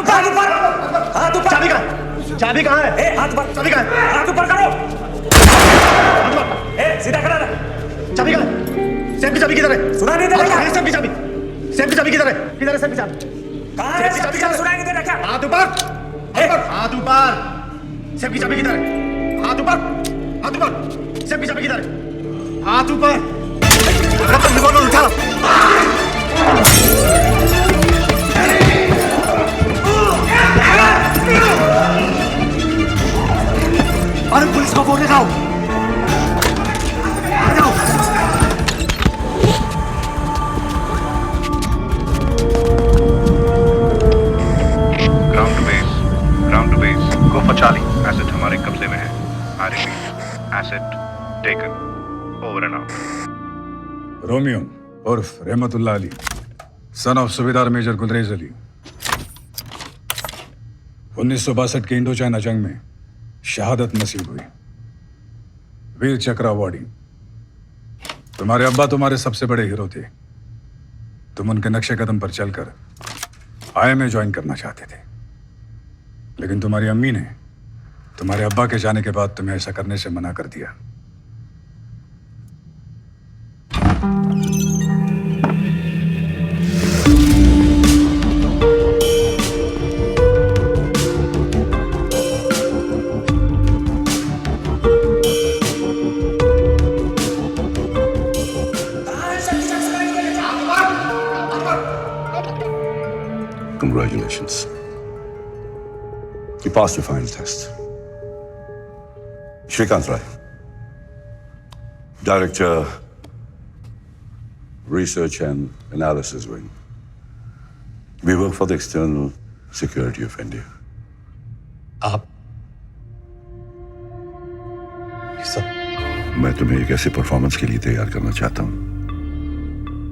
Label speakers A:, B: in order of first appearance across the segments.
A: हाथ ऊपर, हाथ ऊपर।
B: चाबी कहाँ? चाबी कहाँ है?
A: ए, हाथ ऊपर।
B: चाबी कहाँ है?
A: हाथ ऊपर करो।
B: हाथ ऊपर।
A: ए, सीधा खड़ा रह।
B: चाबी कहाँ है? सेफ की चाबी किधर है?
A: सुना नहीं दे रहा क्या?
B: सेफ की चाबी। सेफ की चाबी किधर है? किधर है सेफ की चाबी?
A: कहाँ है? सब चाबी सुनाई नहीं दे रहा क्या?
B: हाथ ऊपर। हाथ ऊपर। सेफ की चाबी किधर है? हाथ ऊपर। हाथ ऊपर। सेफ की चाबी किधर है? हाथ ऊपर। रिवॉल्वर उठा। अरे पुलिस को फोन लगाओ। आ जाओ।
C: Ground to base go for Charlie. Asset हमारे कब्जे में है। I repeat, asset taken. Over and out.
D: Romeo उर्फ रहमतुल्लाह अली, सन ऑफ सूबेदार मेजर गुलरेज अली, 1962 की इंडो चाइना जंग में शहादत नसीब हुई, वीर चक्र अवार्डी। तुम्हारे अब्बा तुम्हारे सबसे बड़े हीरो थे। तुम उनके नक्शे कदम पर चलकर आईएमए ज्वाइन करना चाहते थे, लेकिन तुम्हारी अम्मी ने तुम्हारे अब्बा के जाने के बाद तुम्हें ऐसा करने से मना कर दिया।
E: Congratulations. You passed your final test. Shrikant Rai, Director, Research and Analysis Wing. We work for the external security of India.
F: आप ये सब?
E: मैं तुम्हें एक ऐसे परफॉर्मेंस के लिए तैयार करना चाहता हूं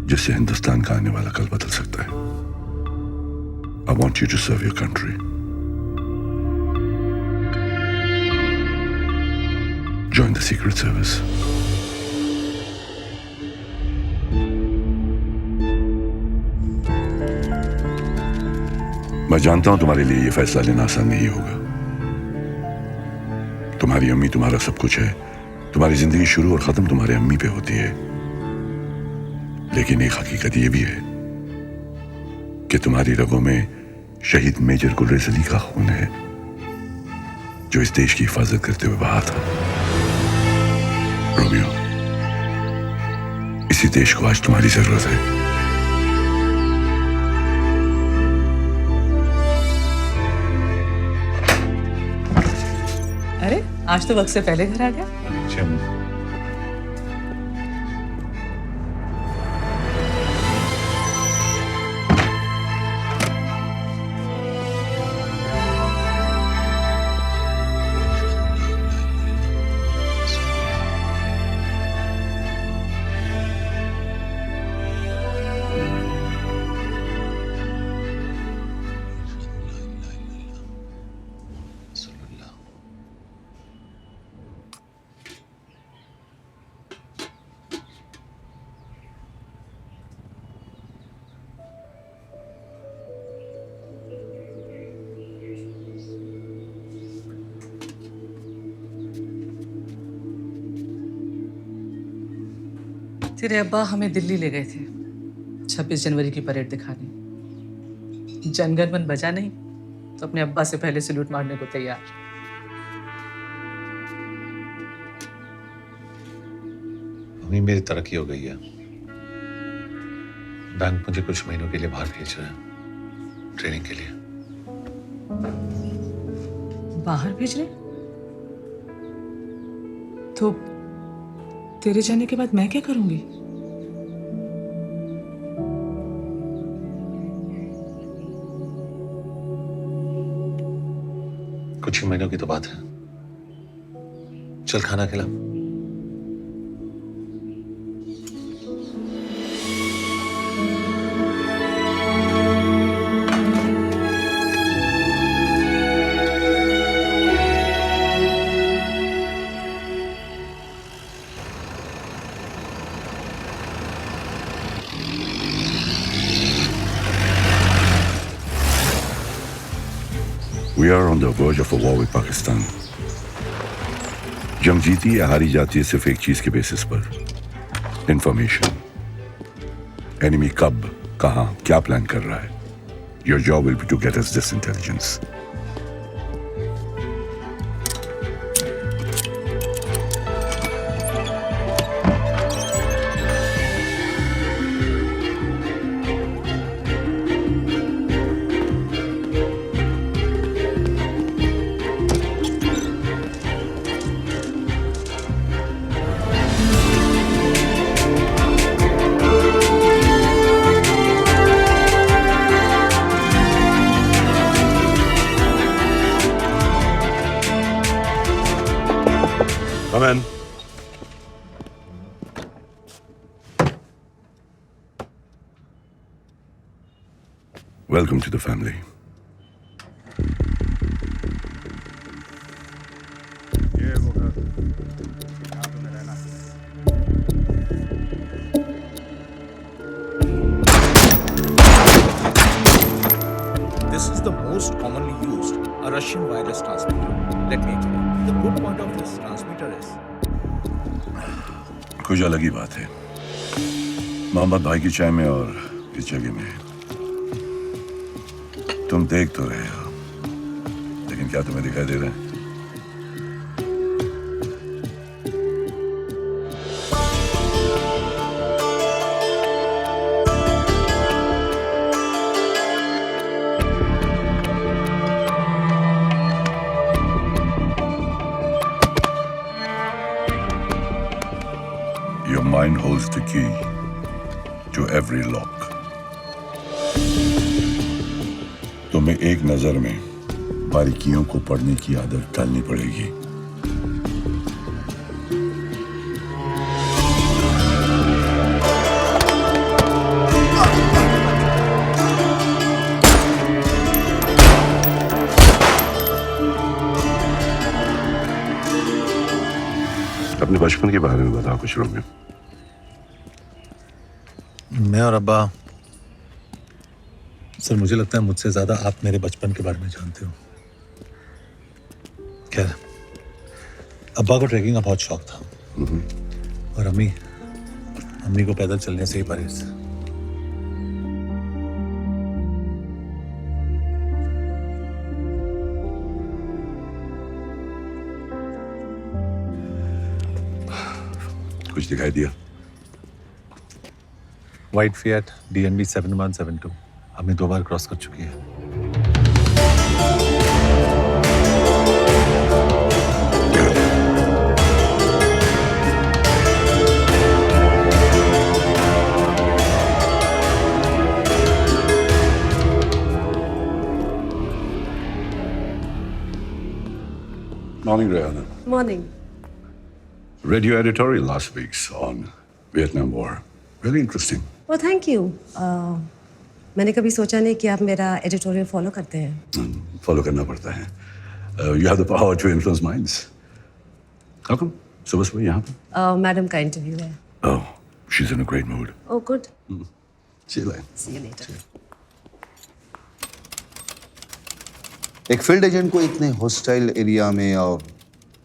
E: जिससे हिंदुस्तान का आने वाला कल बदल सकता है। I want you to serve your country. Join the Secret Service. मैं जानता हूं तुम्हारे लिए यह फैसला लेना आसान नहीं होगा। तुम्हारी अम्मी तुम्हारा सब कुछ है। तुम्हारी जिंदगी शुरू और खत्म तुम्हारे अम्मी पे होती है। लेकिन एक हकीकत यह भी है कि तुम्हारी रगों में शहीद मेजर गुलरेज अली का खून है, जो इस देश की हिफाजत करते हुए बहा था। रोमियो, इसी देश को आज तुम्हारी जरूरत है।
G: अरे आज तो वक्त से पहले घर आ गया। तेरे अब्बा हमें दिल्ली ले गए थे 26 जनवरी की परेड दिखाने। जनगण मन बजा नहीं तो अपने अब्बा से पहले सैल्यूट मारने को तैयार।
F: अम्मी, मेरी तरक्की हो गई है। बैंक मुझे कुछ महीनों के लिए बाहर भेज रहा है, ट्रेनिंग के लिए।
G: बाहर भेज रहे? तो तेरे जाने के बाद मैं क्या करूंगी?
F: कुछ ही महीनों की तो बात है। चल खाना खिला।
E: We are on the verge of a war with Pakistan. जंग जीती या हारी जाती है सिर्फ एक चीज के बेसिस पर, इंफॉर्मेशन. एनिमी कब, कहां, क्या प्लान कर रहा है. Your job will be to get us this intelligence. Come in. Welcome to the family.
D: ये वो घर, यहाँ तुम्हें रहना है.
H: This is the most commonly used, a Russian wireless transmitter. Let me explain. The good point of this transmitter is
E: कुछ अलग ही बात है. मोहम्मद भाई की चाय में और इस जगह में. तुम देख तो रहे हो, लेकिन क्या तुम्हें दिखाई दे रहा है? Your mind holds the key to every lock. तुम्हें एक नजर में बारीकियों को पढ़ने की आदत डालनी पड़ेगी. अपने बचपन के बारे में बताओ कुछ, रोमियो.
F: मैं और अब्बा, सर मुझे लगता है मुझसे ज्यादा आप मेरे बचपन के बारे में जानते हो. खैर, अब्बा को ट्रैकिंग का बहुत शौक था और अम्मी को पैदल चलने से ही परहेज.
E: कुछ दिखाई दिया?
F: वाइट फिएट DNB 7172 हमें 2 बार क्रॉस कर चुकी है.
E: Morning, Rehana.
I: Morning.
E: Read your editorial last week's on Vietnam War. Really interesting.
I: Oh, thank you. मैंने कभी सोचा नहीं कि आप मेरा एडिटोरियल फॉलो करते हैं.
E: फॉलो करना पड़ता है. You have the power to influence minds. How come? सुबह सुबह यहाँ पर?
I: मैडम का इंटरव्यू है.
E: Oh, she's in a great mood.
I: Oh, good.
E: See you later.
I: See you later.
J: एक फील्ड एजेंट को इतने हॉस्टाइल एरिया में और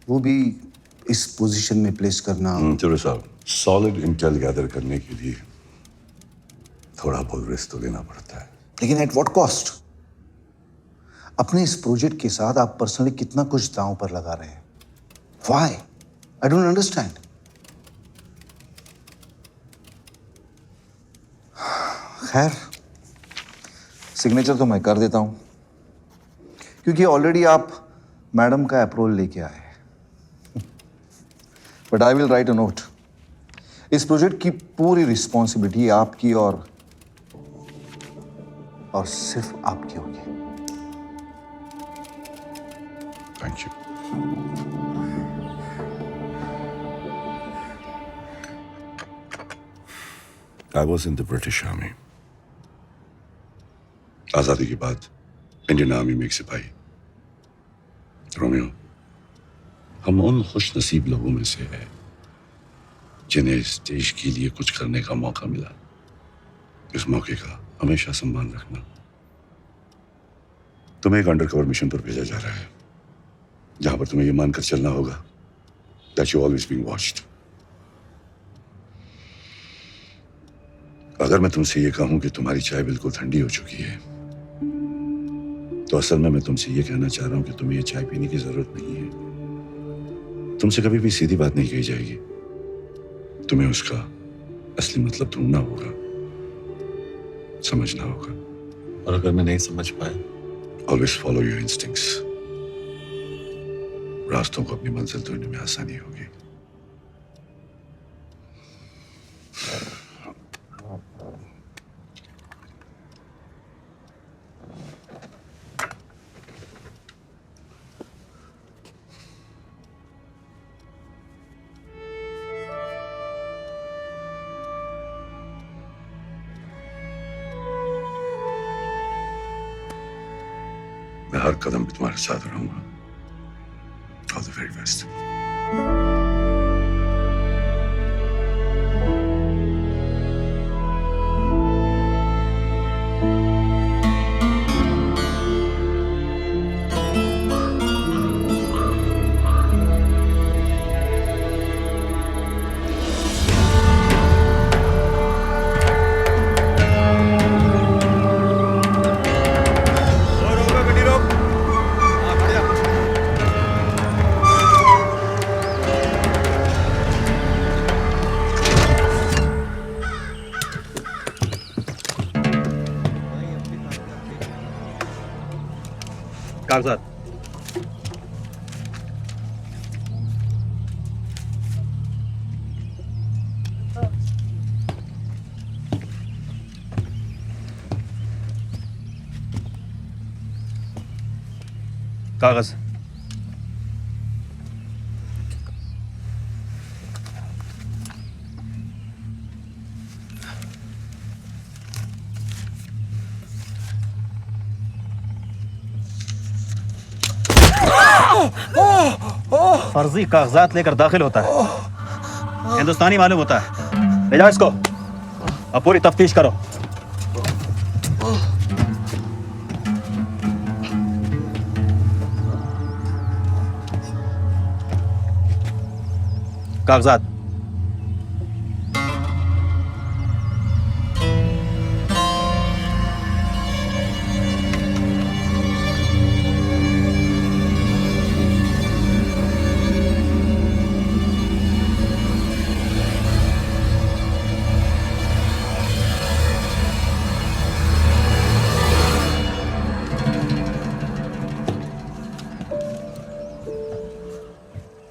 J: वो भी इस पोजीशन में प्लेस करना.
E: चलो साहब, सॉलिड इंटेल गैदर करने के लिए थोड़ा बहुत रिस्क तो लेना पड़ता है.
J: लेकिन एट व्हाट कॉस्ट? अपने इस प्रोजेक्ट के साथ आप पर्सनली कितना कुछ दांव पर लगा रहे हैं. व्हाई? I don't understand. खैर, सिग्नेचर तो मैं कर देता हूं क्योंकि ऑलरेडी आप मैडम का अप्रूवल लेके आए. But I will write a note. इस प्रोजेक्ट की पूरी रिस्पॉन्सिबिलिटी आपकी और सिर्फ आपकी होगी.
E: Thank you. I was in the British Army. आजादी के बाद इंडियन आर्मी में एक सिपाही. रोमियो, हम उन खुशनसीब लोगों में से हैं जिन्हें इस देश के लिए कुछ करने का मौका मिला. इस मौके का हमेशा सम्मान रखना. तुम्हें एक अंडरकवर मिशन पर भेजा जा रहा है जहां पर तुम्हें यह मानकर चलना होगा that you always being watched. अगर मैं तुमसे ये कहूं कि तुम्हारी चाय बिल्कुल ठंडी हो चुकी है तो असल में मैं तुमसे ये कहना चाह रहा हूं कि तुम्हें ये चाय पीने की जरूरत नहीं है। तुमसे कभी भी सीधी बात नहीं कही जाएगी, तुम्हें उसका असली मतलब ढूंढना होगा, समझना होगा।
F: और अगर मैं नहीं समझ पाया?
E: Always follow your instincts. रास्तों को अपनी मंजिल ढूंढने में आसानी होगी। मैं हर कदम पे तुम्हारे साथ रहूंगा। All the very best.
B: कागजात। कागज। फर्जी कागजात लेकर दाखिल होता है, हिंदुस्तानी मालूम होता है। ले जाओ इसको, अब पूरी तफ्तीश करो। कागजात।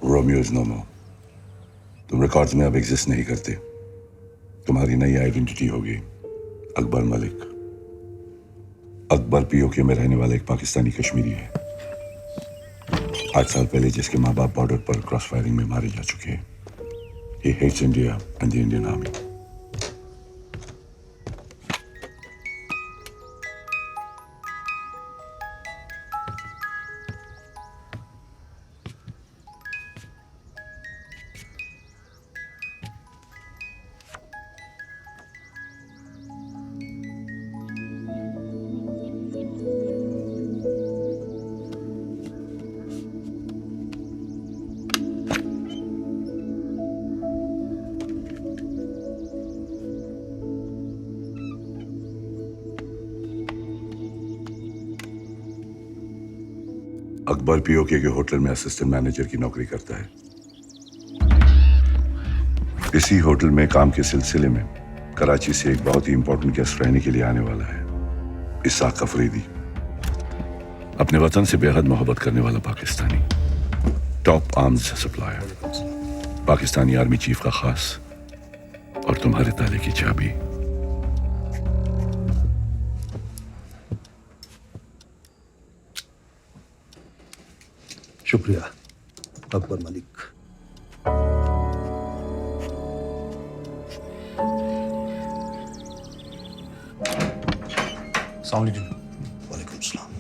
E: रोमियो इज नो मोर। तुम रिकॉर्ड्स में अब एग्जिस्ट नहीं करते। तुम्हारी नई आइडेंटिटी होगी अकबर मलिक। अकबर पीओके में रहने वाला एक पाकिस्तानी कश्मीरी है, 8 साल पहले जिसके माँ बाप बॉर्डर पर क्रॉस फायरिंग में मारे जा चुके हैं। He hates India and the Indian Army. Akbar PoK के होटल में असिस्टेंट मैनेजर की नौकरी करता है। इसी होटल में काम के सिलसिले में कराची से एक बहुत ही इंपॉर्टेंट गेस्ट रहने के लिए आने वाला है, इसाक अफरीदी। अपने वतन से बेहद मोहब्बत करने वाला Pakistani, top arms supplier, Pakistani army chief का खास, और तुम्हारे ताले की चाबी।
F: शुक्रिया अकबर मलिक।
J: वालेकुम सलाम।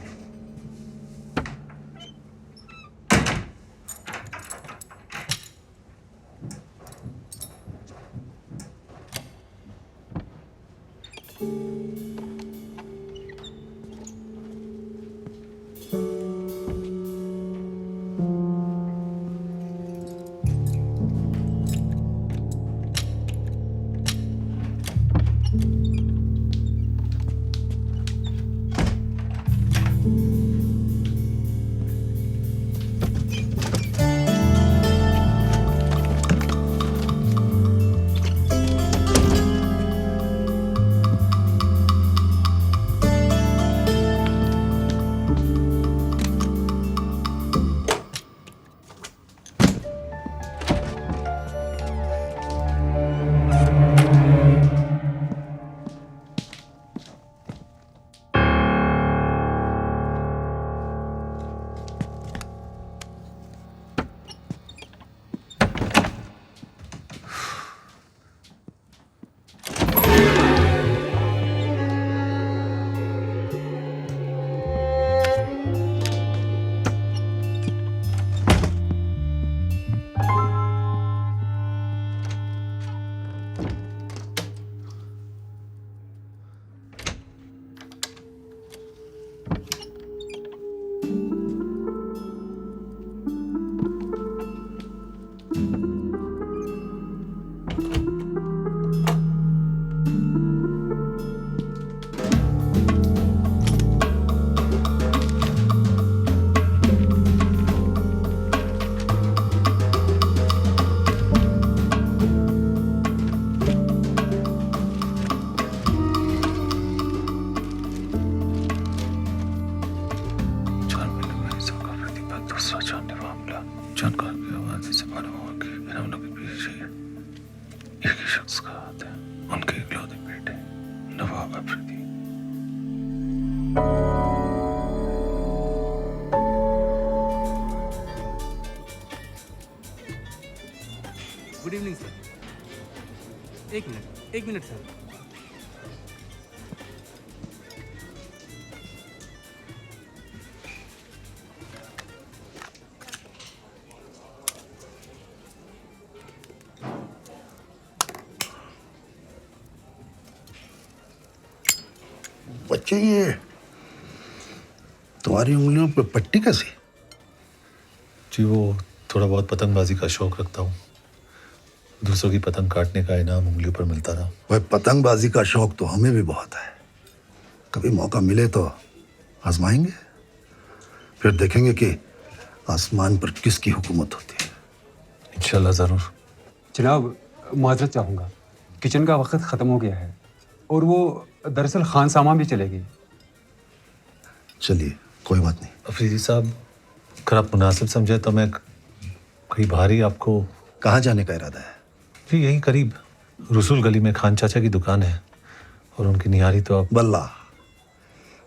F: दूसरा जानलेवा हमला जानकार की आवाज से मालूम हुआ कि इन हमलों के पीछे एक ही शख्स का हाथ है, उनके इकलौते बेटे Nawab Afridi.
K: Good evening sir. एक मिनट सर।
J: बच्चे, ये तुम्हारी उंगलियों पे पट्टी कैसी?
F: जी वो थोड़ा बहुत पतंगबाजी का शौक रखता हूँ। दूसरों की पतंग काटने का इनाम उंगलियों पर मिलता रहा।
J: भाई, पतंगबाजी का शौक तो हमें भी बहुत है। कभी मौका मिले तो आजमाएंगे, फिर देखेंगे कि आसमान पर किसकी हुकूमत होती है।
F: इंशाल्लाह जरूर।
K: जनाब, माजरत चाहूँगा, किचन का वक्त ख़त्म हो गया है और वो दरअसल खान सामा भी चलेगी।
J: चलिए, कोई बात नहीं।
F: अफरीदी साहब, अगर आप मुनासिब समझे तो मैं कहीं बाहर ही आपको।
J: कहाँ जाने का इरादा है?
F: जी यहीं करीब रसूल गली में खान चाचा की दुकान है और उनकी निहारी तो आप।
J: बल्ला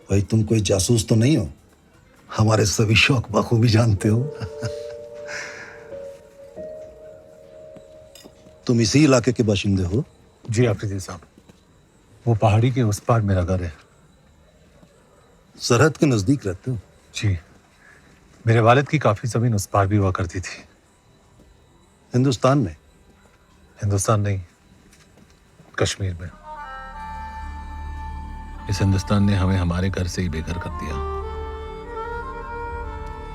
J: भाई, तुम कोई जासूस तो नहीं हो? हमारे सभी शौक बखूबी जानते हो। तुम इसी इलाके के बाशिंदे हो?
F: जी अफरीदी साहब, वो पहाड़ी के उस पार मेरा घर है।
J: सरहद के नजदीक रहते हो?
F: जी, मेरे वालिद की काफी जमीन उस पार भी हुआ करती थी।
J: हिंदुस्तान में?
F: हिंदुस्तान नहीं, कश्मीर में। इस हिंदुस्तान ने हमें हमारे घर से ही बेघर कर दिया।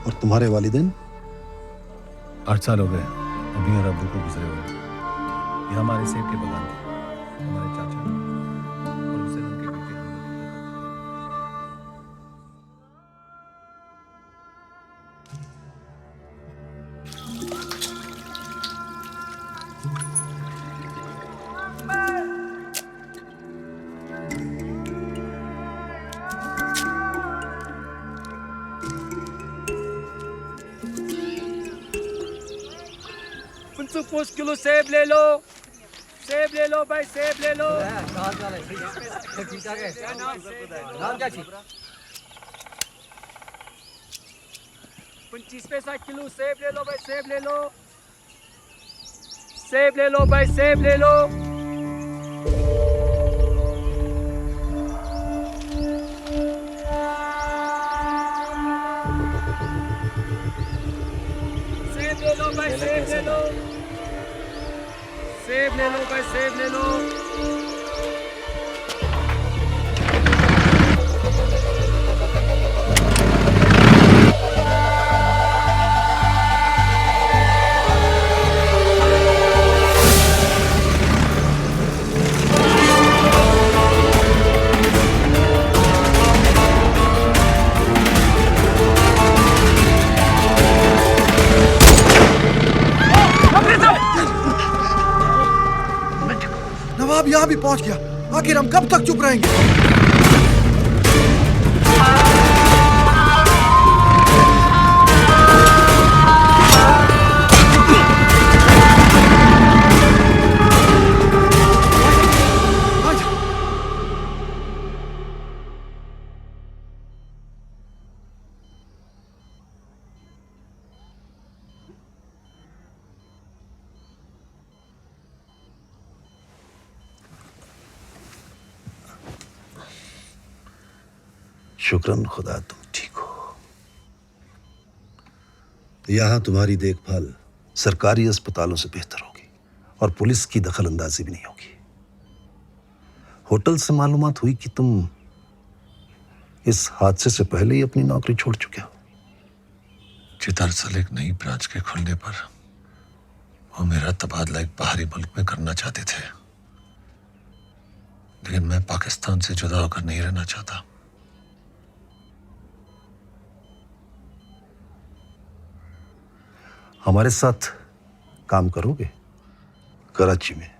J: और तुम्हारे वालिदैन?
F: 8 साल हो गए अम्मी और अब्बू को गुजरे हुए। ये हमारे सेब के बगान थे, हमारे चाचा और उसे उनके बेटे हम लोग की
K: कुछ किलो सेब ले लो। सेब ले लो भाई, सेब ले लो। नाम क्या चाहिए? 25 पैसा किलो सेब ले लो भाई, सेब ले लो। सेब ले लो भाई, सेब ले लो। सेब ले लो भाई, सेब ले लो। सेब ले लो भाई, सेब ले लो।
J: नवाब यहाँ भी पहुंच गया। आखिर हम कब तक चुप रहेंगे? शुक्रन खुदा तुम ठीक हो। यहां तुम्हारी देखभाल सरकारी अस्पतालों से बेहतर होगी और पुलिस की दखल अंदाजी भी नहीं होगी। होटल से मालूमात हुई कि तुम इस हादसे से पहले ही अपनी नौकरी छोड़ चुके हो।
F: जी दरअसल एक नई ब्रांच के खुलने पर वो मेरा तबादला एक बाहरी मुल्क में करना चाहते थे, लेकिन मैं पाकिस्तान से जुदा होकर नहीं रहना चाहता।
J: हमारे साथ काम करोगे कराची में?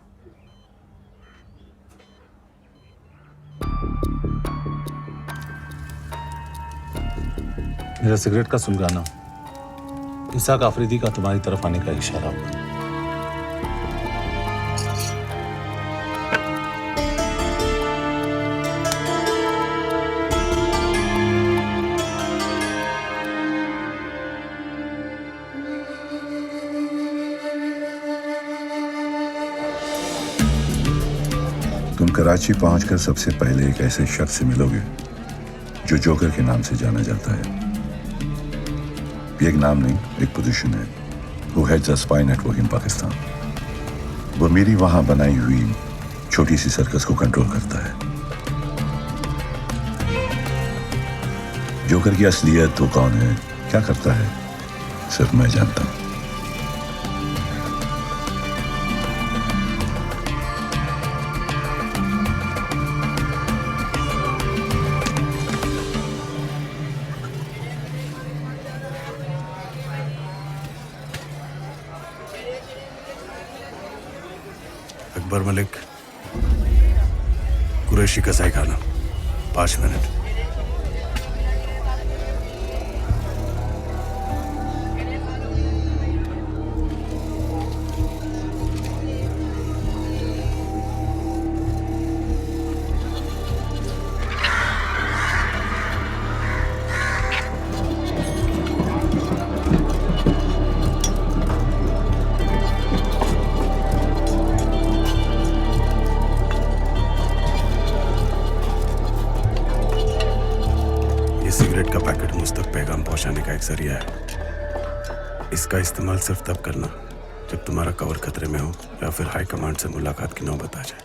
F: मेरा सिगरेट का सुलगाना इसाक आफरीदी का तुम्हारी तरफ आने का इशारा हुआ।
E: तुम कराची पहुंचकर सबसे पहले एक ऐसे शख्स से मिलोगे जो जोकर के नाम से जाना जाता है। ये एक नाम नहीं, एक पोजीशन है। वो हेड्स अ स्पाई नेटवर्क इन पाकिस्तान। वो मेरी वहां बनाई हुई छोटी सी सर्कस को कंट्रोल करता है। जोकर की असलियत वो कौन है, क्या करता है, सिर्फ मैं जानता हूं।
J: अकबर मलिक, कुरैशी कसाई खाना, 5 मिनट। सिगरेट का पैकेट मुझ तक पैगाम पहुंचाने का एक जरिया है। इसका इस्तेमाल सिर्फ तब करना जब तुम्हारा कवर खतरे में हो या फिर हाई कमांड से मुलाकात की नौबत आ जाए।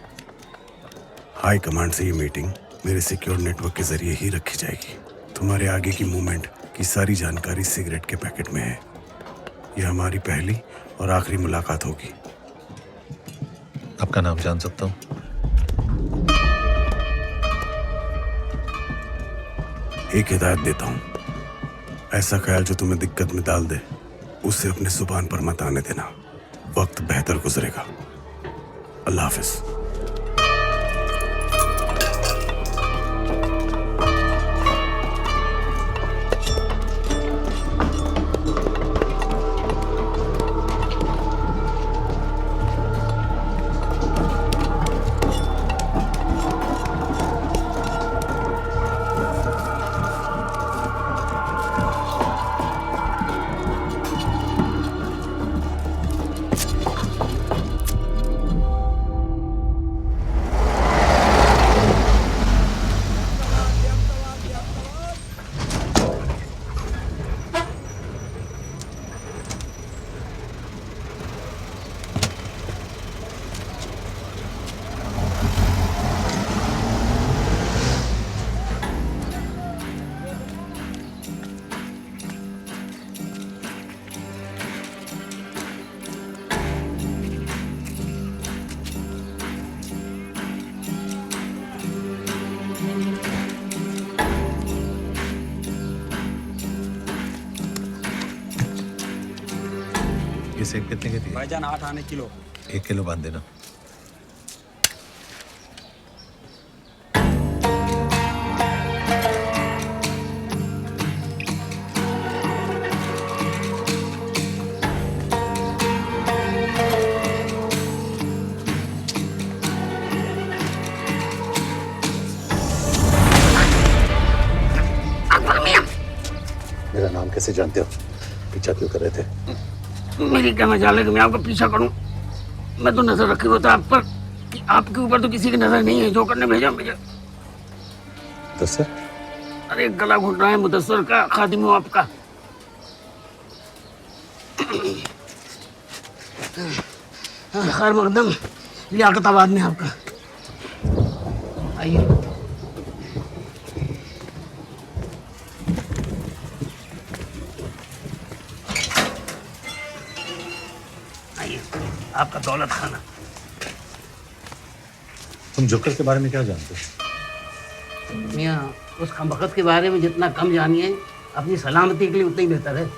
J: हाई कमांड से ये मीटिंग मेरे सिक्योर नेटवर्क के जरिए ही रखी जाएगी। तुम्हारे आगे की मूवमेंट की सारी जानकारी सिगरेट के पैकेट में है। यह हमारी पहली और आखिरी मुलाकात होगी।
F: आपका नाम जान सकता हूँ?
J: एक हिदायत देता हूं, ऐसा ख्याल जो तुम्हें दिक्कत में डाल दे उसे अपने जुबान पर मत आने देना। वक्त बेहतर गुजरेगा। अल्लाह हाफिज।
F: ये सेब कितने के दिए?
A: भाईजान 8 आने किलो।
F: 1 किलो बांध देना।
J: मेरा नाम कैसे जानते हो? पीछा क्यों कर रहे थे?
L: मेरी क्या मजाल है कि मैं आपका पीछा करूं? मैं तो नजर रखी होता आप पर कि आपके ऊपर तो किसी की नजर नहीं है। जोकर ने भेजा मुझे।
J: मुदस्सर?
L: अरे गला घुट रहा है मुदस्सर का, खादिम हूँ आपका। खैर मकदम, लियाकताबाद में आपका। आइए। आपका दौलत खाना।
F: तुम जोकर के बारे में क्या जानते हो?
L: मियाँ, उस खमबख्त के बारे में जितना कम जानिए अपनी सलामती के लिए उतना ही बेहतर है।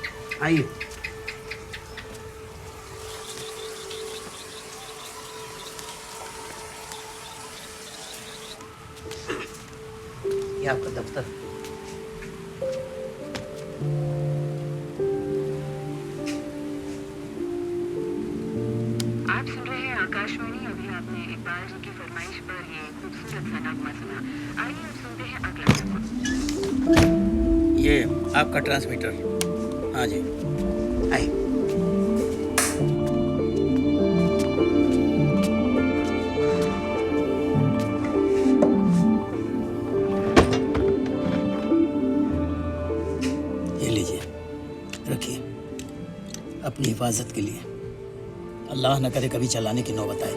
L: आइए। ये आपका दफ्तर।
M: आकाशवाणी अभी आपने इकबाल जी की फरमाइश पर ये खूबसूरत सा नगमा सुना। आइए अब सुनते हैं अगला नगमा।
L: ये आपका ट्रांसमीटर। हाँ जी, आइए। ये लीजिए, रखिए अपनी हिफाजत के लिए। अल्लाह न करे कभी चलाने की नौबत आए।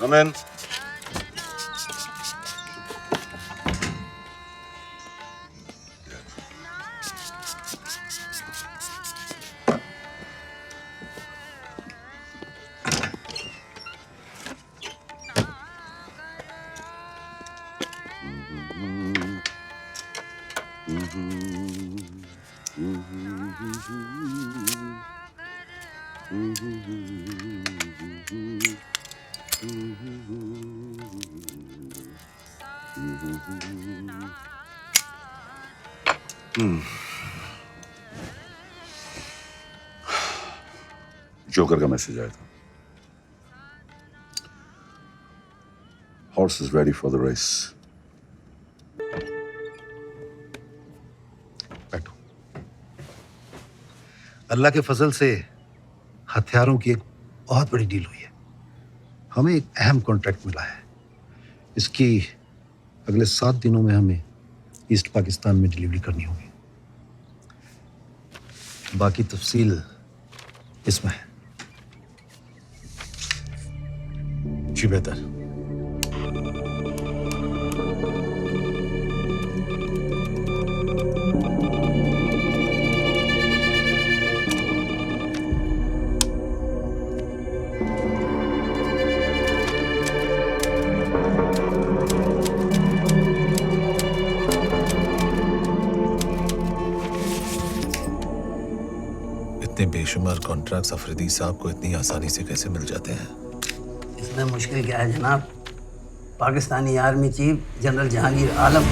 E: Amen. जोकर का मैसेज आया था। Horse is ready for the race.
J: बैठो। अल्लाह के फजल से हथियारों की एक बहुत बड़ी डील हुई है। हमें एक अहम कॉन्ट्रैक्ट मिला है। इसकी अगले 7 दिनों में हमें ईस्ट पाकिस्तान में डिलीवरी करनी होगी। बाकी तफसील इसमें है।
F: जी बेहतर। इतने बेशुमार कॉन्ट्रैक्ट्स अफरीदी साहब को इतनी आसानी से कैसे मिल जाते हैं?
L: इसमें मुश्किल क्या है जनाब? Pakistani army chief general Jahangir Alam,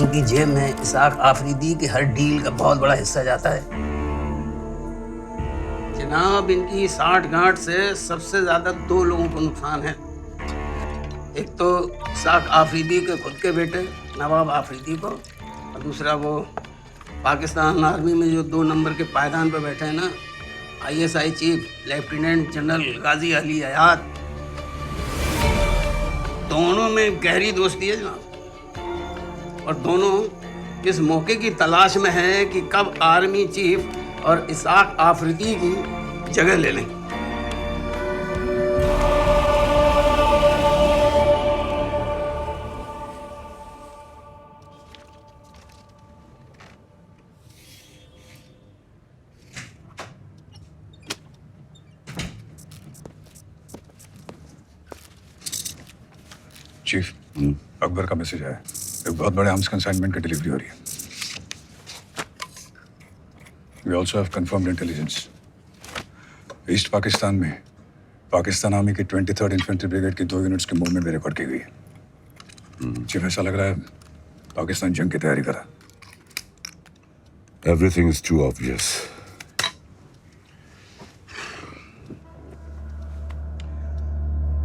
L: उनकी जेब में इसाक आफरीदी की हर डील का बहुत बड़ा हिस्सा जाता है। जनाब, इनकी साठ गांठ से सबसे ज्यादा 2 लोगों को नुकसान है। एक तो इसाक आफरीदी के खुद के बेटे नवाब आफरीदी को, और दूसरा वो पाकिस्तान आर्मी में जो 2 नंबर के पायदान पर बैठे हैं ना, ISI चीफ लेफ्टिनेंट जनरल गाजी अली हयात। दोनों में गहरी दोस्ती है जनाब, और दोनों इस मौके की तलाश में हैं कि कब आर्मी चीफ और इसाक आफरीदी की जगह ले लें।
D: चीफ, अकबर का मैसेज आया। एक बहुत बड़े आर्म्स कंसाइनमेंट की डिलीवरी हो रही है। We also have confirmed intelligence. East Pakistan में पाकिस्तान आर्मी की 23rd इन्फेंट्री ब्रिगेड की 2 यूनिट्स की मूवमेंट भी रिकॉर्ड की गई है। चीफ, ऐसा लग रहा है पाकिस्तान जंग की तैयारी कर रहा है।
E: Everything is too obvious.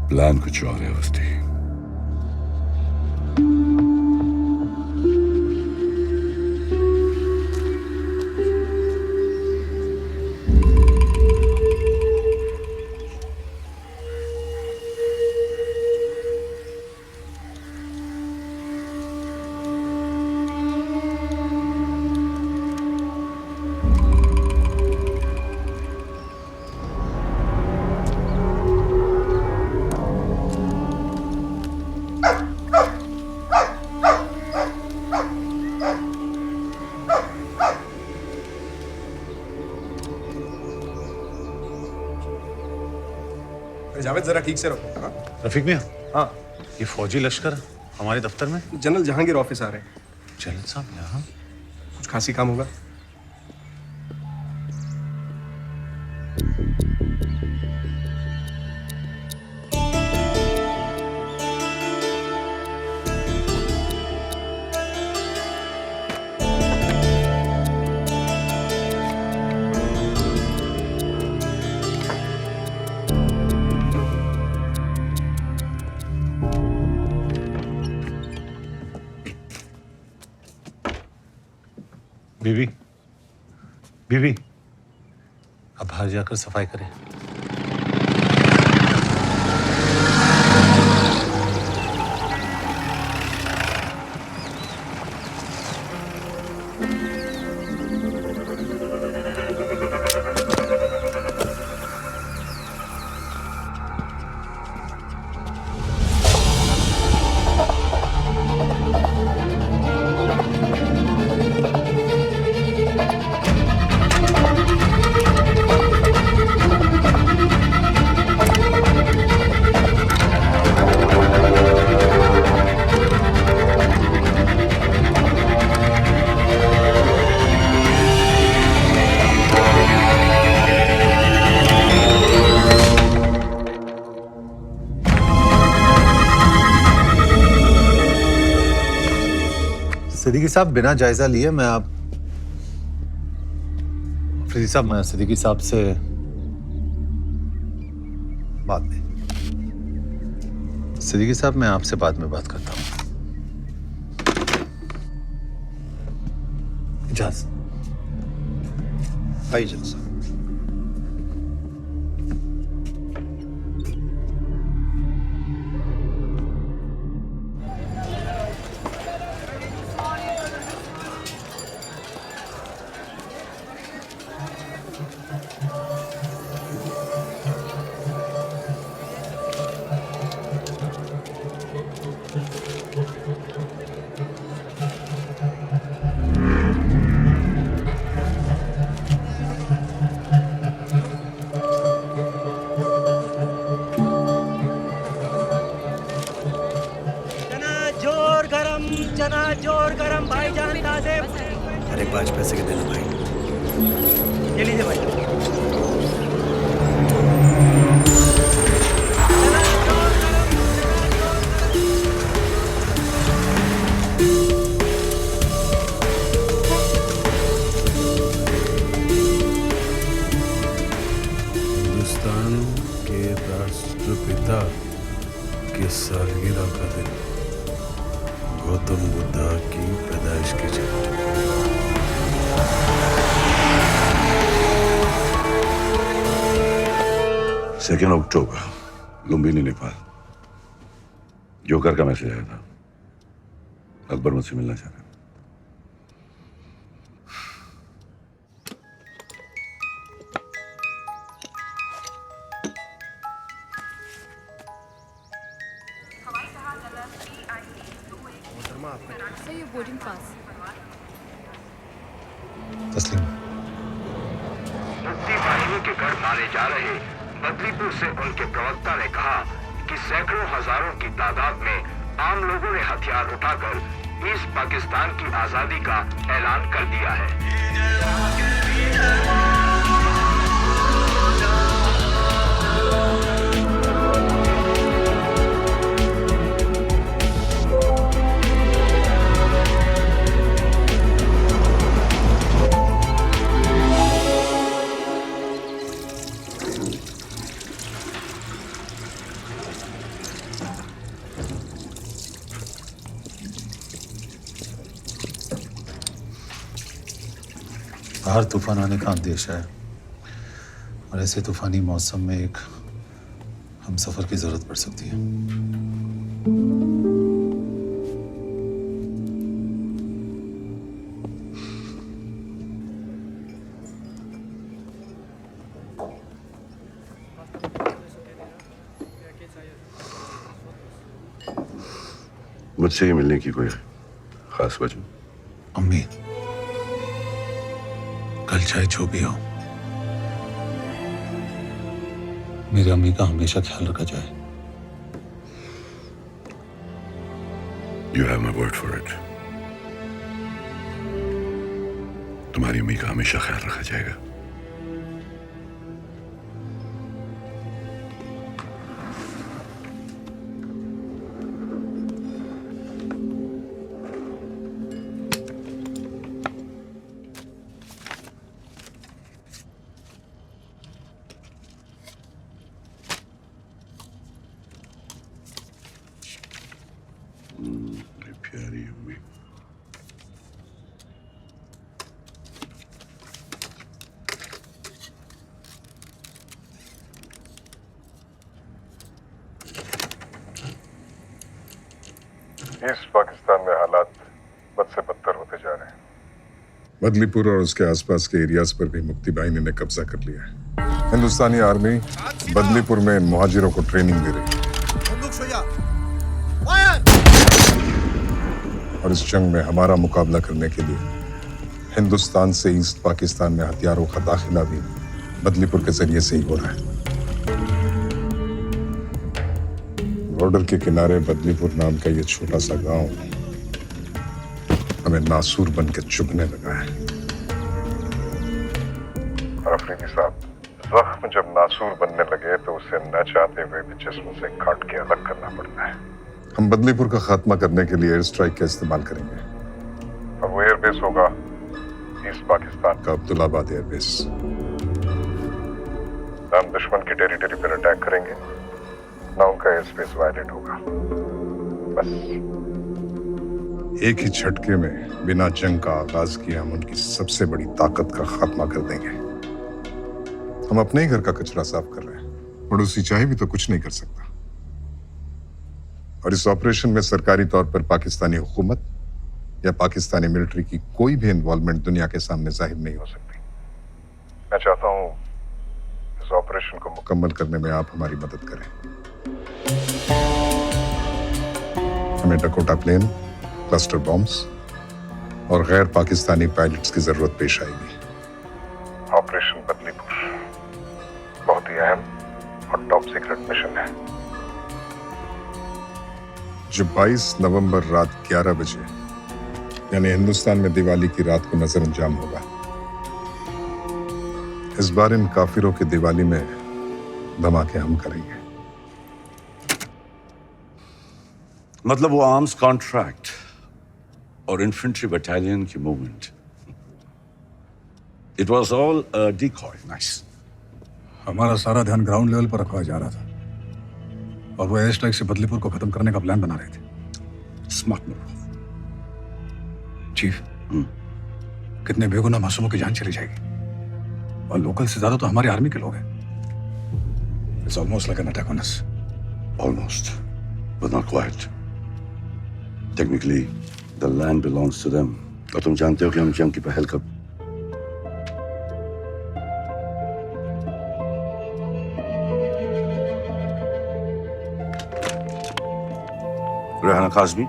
E: Plan कुछ और है वस्ती।
B: जावेद, जरा ठीक से रखो। हाँ?
F: रफीक मियां,
B: हाँ,
F: ये फौजी लश्कर हमारे दफ्तर में?
B: जनरल जहांगीर ऑफिस आ रहे हैं।
F: जनरल साहब यहाँ?
B: कुछ खासी काम होगा।
F: बीवी, बीवी, अब बाहर जाकर सफाई करें। सिद्दीकी साहब, बिना जायजा लिए मैं अफरीदी साहब, मैं सिद्दीकी साहब से बाद में, सिद्दीकी साहब मैं आपसे बाद में बात करता हूँ। इजाज़त।
J: भाईजान साहब।
A: चना जोर गरम भाईजान ताज़े।
B: अरे 5 पैसे के देना भाई।
A: ये लीजिए भाई।
D: हिंदुस्तान के राष्ट्रपिता की सालगिरह का दिन, गौतम बुद्धा की पैदाइश की जयंती।
E: 2 अक्टूबर, लुम्बिनी, नेपाल। जोकर का मैसेज आया था, अकबर मुझसे मिलना चाह रहा है।
F: तस्लीम।
C: मुक्ति बाहिनी के घर मारे जा रहे बदलीपुर से उनके प्रवक्ता ने कहा कि सैकड़ों हजारों की तादाद में आम लोगों ने हथियार उठाकर ईस्ट पाकिस्तान की आजादी का ऐलान कर दिया है।
F: बाहर तूफान आने का अंदेशा है और ऐसे तूफानी मौसम में एक हम सफर की जरूरत पड़ सकती है।
E: मुझसे ही मिलने की कोई खास वजह?
F: अम्मी, कल चाहे जो भी हो, मेरी अम्मी का हमेशा ख्याल रखा जाए।
E: You have my word for it. तुम्हारी अम्मी का हमेशा ख्याल रखा जाएगा। मेरी प्यारी अम्मी।
D: ईस्ट पाकिस्तान में हालात बद से बदतर होते जा रहे हैं। बदलीपुर और उसके आसपास के एरियाज पर भी मुक्ति बाहिनी ने कब्जा कर लिया है। हिंदुस्तानी आर्मी बदलीपुर में इन मुहाजिरों को ट्रेनिंग दे रही है और इस जंग में हमारा मुकाबला करने के लिए हिंदुस्तान से ईस्ट पाकिस्तान में हथियारों का दाखिला भी बदलीपुर के जरिए से ही हो रहा है। बॉर्डर के किनारे बदलीपुर नाम का ये छोटा सा गांव हमें नासूर बन के चुभने लगा है। और अफरीदी साहब, जख्म जब नासूर बनने लगे तो उसे न चाहते हुए भी जिस्म से काट के अलग करना पड़ता है। हम बदलीपुर का खात्मा करने के लिए एयर स्ट्राइक का इस्तेमाल करेंगे और वो एयरबेस होगा ईस्ट पाकिस्तान का अब्दुल्लाबाद एयरबेस। ना हम दुश्मन की टेरिटरी पर अटैक करेंगे, ना उनका एयर स्पेस वायलेट होगा। बस एक ही झटके में बिना जंग का आगाज किए हम उनकी सबसे बड़ी ताकत का खात्मा कर देंगे। हम अपने ही घर का कचरा साफ कर रहे हैं, पड़ोसी चाहे भी तो कुछ नहीं कर सकता। और इस ऑपरेशन में सरकारी तौर पर पाकिस्तानी हुकूमत या पाकिस्तानी मिलिट्री की कोई भी इन्वॉल्वमेंट दुनिया के सामने जाहिर नहीं हो सकती। मैं चाहता हूं इस ऑपरेशन को मुकम्मल करने में आप हमारी मदद करें। हमें डकोटा प्लेन, क्लस्टर बॉम्ब्स और गैर पाकिस्तानी पायलट्स की जरूरत पेश आएगी। ऑपरेशन बदलीपुर बहुत ही अहम और टॉप सीक्रेट मिशन है जो 22 नवंबर रात 11 बजे यानी हिंदुस्तान में दिवाली की रात को नजर अंजाम होगा। इस बार इन काफिरों की दिवाली में धमाके हम करेंगे।
E: मतलब वो आर्म्स कॉन्ट्रैक्ट और इन्फेंट्री बटालियन की movement, it was all decoy. Nice.
D: हमारा सारा ध्यान ग्राउंड लेवल पर रखा जा रहा था और वो एयर स्ट्राइक से बदलीपुर को खत्म करने का प्लान बना रहे थे।
E: Smart move.
D: चीफ, कितने बेगुनाह मासूमों की जान चली जाएगी और लोकल से ज्यादा तो हमारी आर्मी के लोग हैं। It's almost like an attack on us.
E: Almost, but not quite. Technically, the land belongs to them. और तुम जानते हो कि हम जंग की पहल कब? Rehana Kazmi,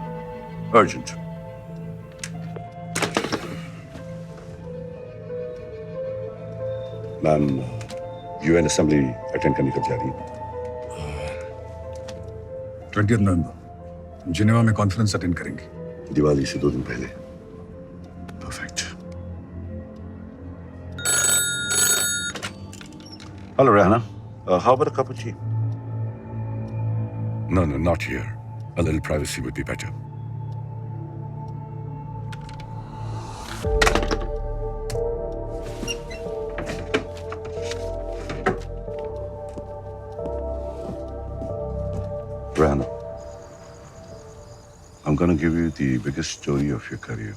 E: urgent. Ma'am, UN assembly attend करने कब जा रही है?
D: 20 नवंबर जिनेवा में कॉन्फ्रेंस अटेंड करेंगे।
E: दिवाली से 2 दिन पहले। Perfect. Hello, Rehana. How about a cup of tea? No, not here. A little privacy would be better. Rehana, I'm going to give you the biggest story of your career.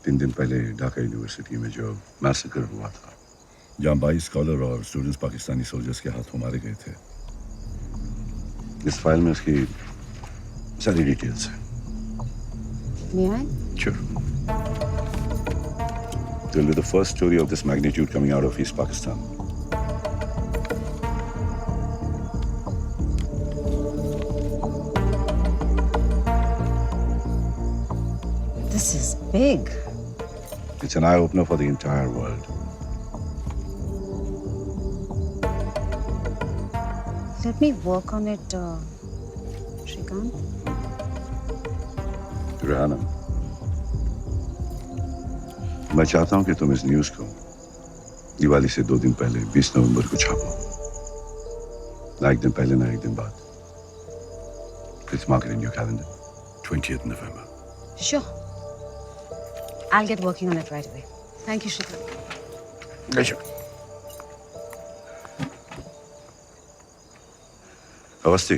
E: 3 दिन पहले Dhaka university में जो massacre हुआ था, जहाँ 22 scholar और students Pakistani soldiers के हाथों मारे गए थे, इस फाइल में उसकी सारी डिटेल्स हैं।
I: May I?
E: Sure. It will be the first story of this magnitude coming out of East Pakistan.
I: This is big.
E: It's an eye-opener for the entire world.
I: Let me work on it, Shrikant.
E: Rehana, मैं चाहता हूं कि तुम इस news को दिवाली से 2 दिन पहले 20 नवंबर को छापो। ना एक दिन पहले ना एक दिन बाद। Please mark it in your calendar. 20th November.
I: Sure. I'll get working on it right away. Thank you, Shrikant.
E: Pleasure. Awasthi,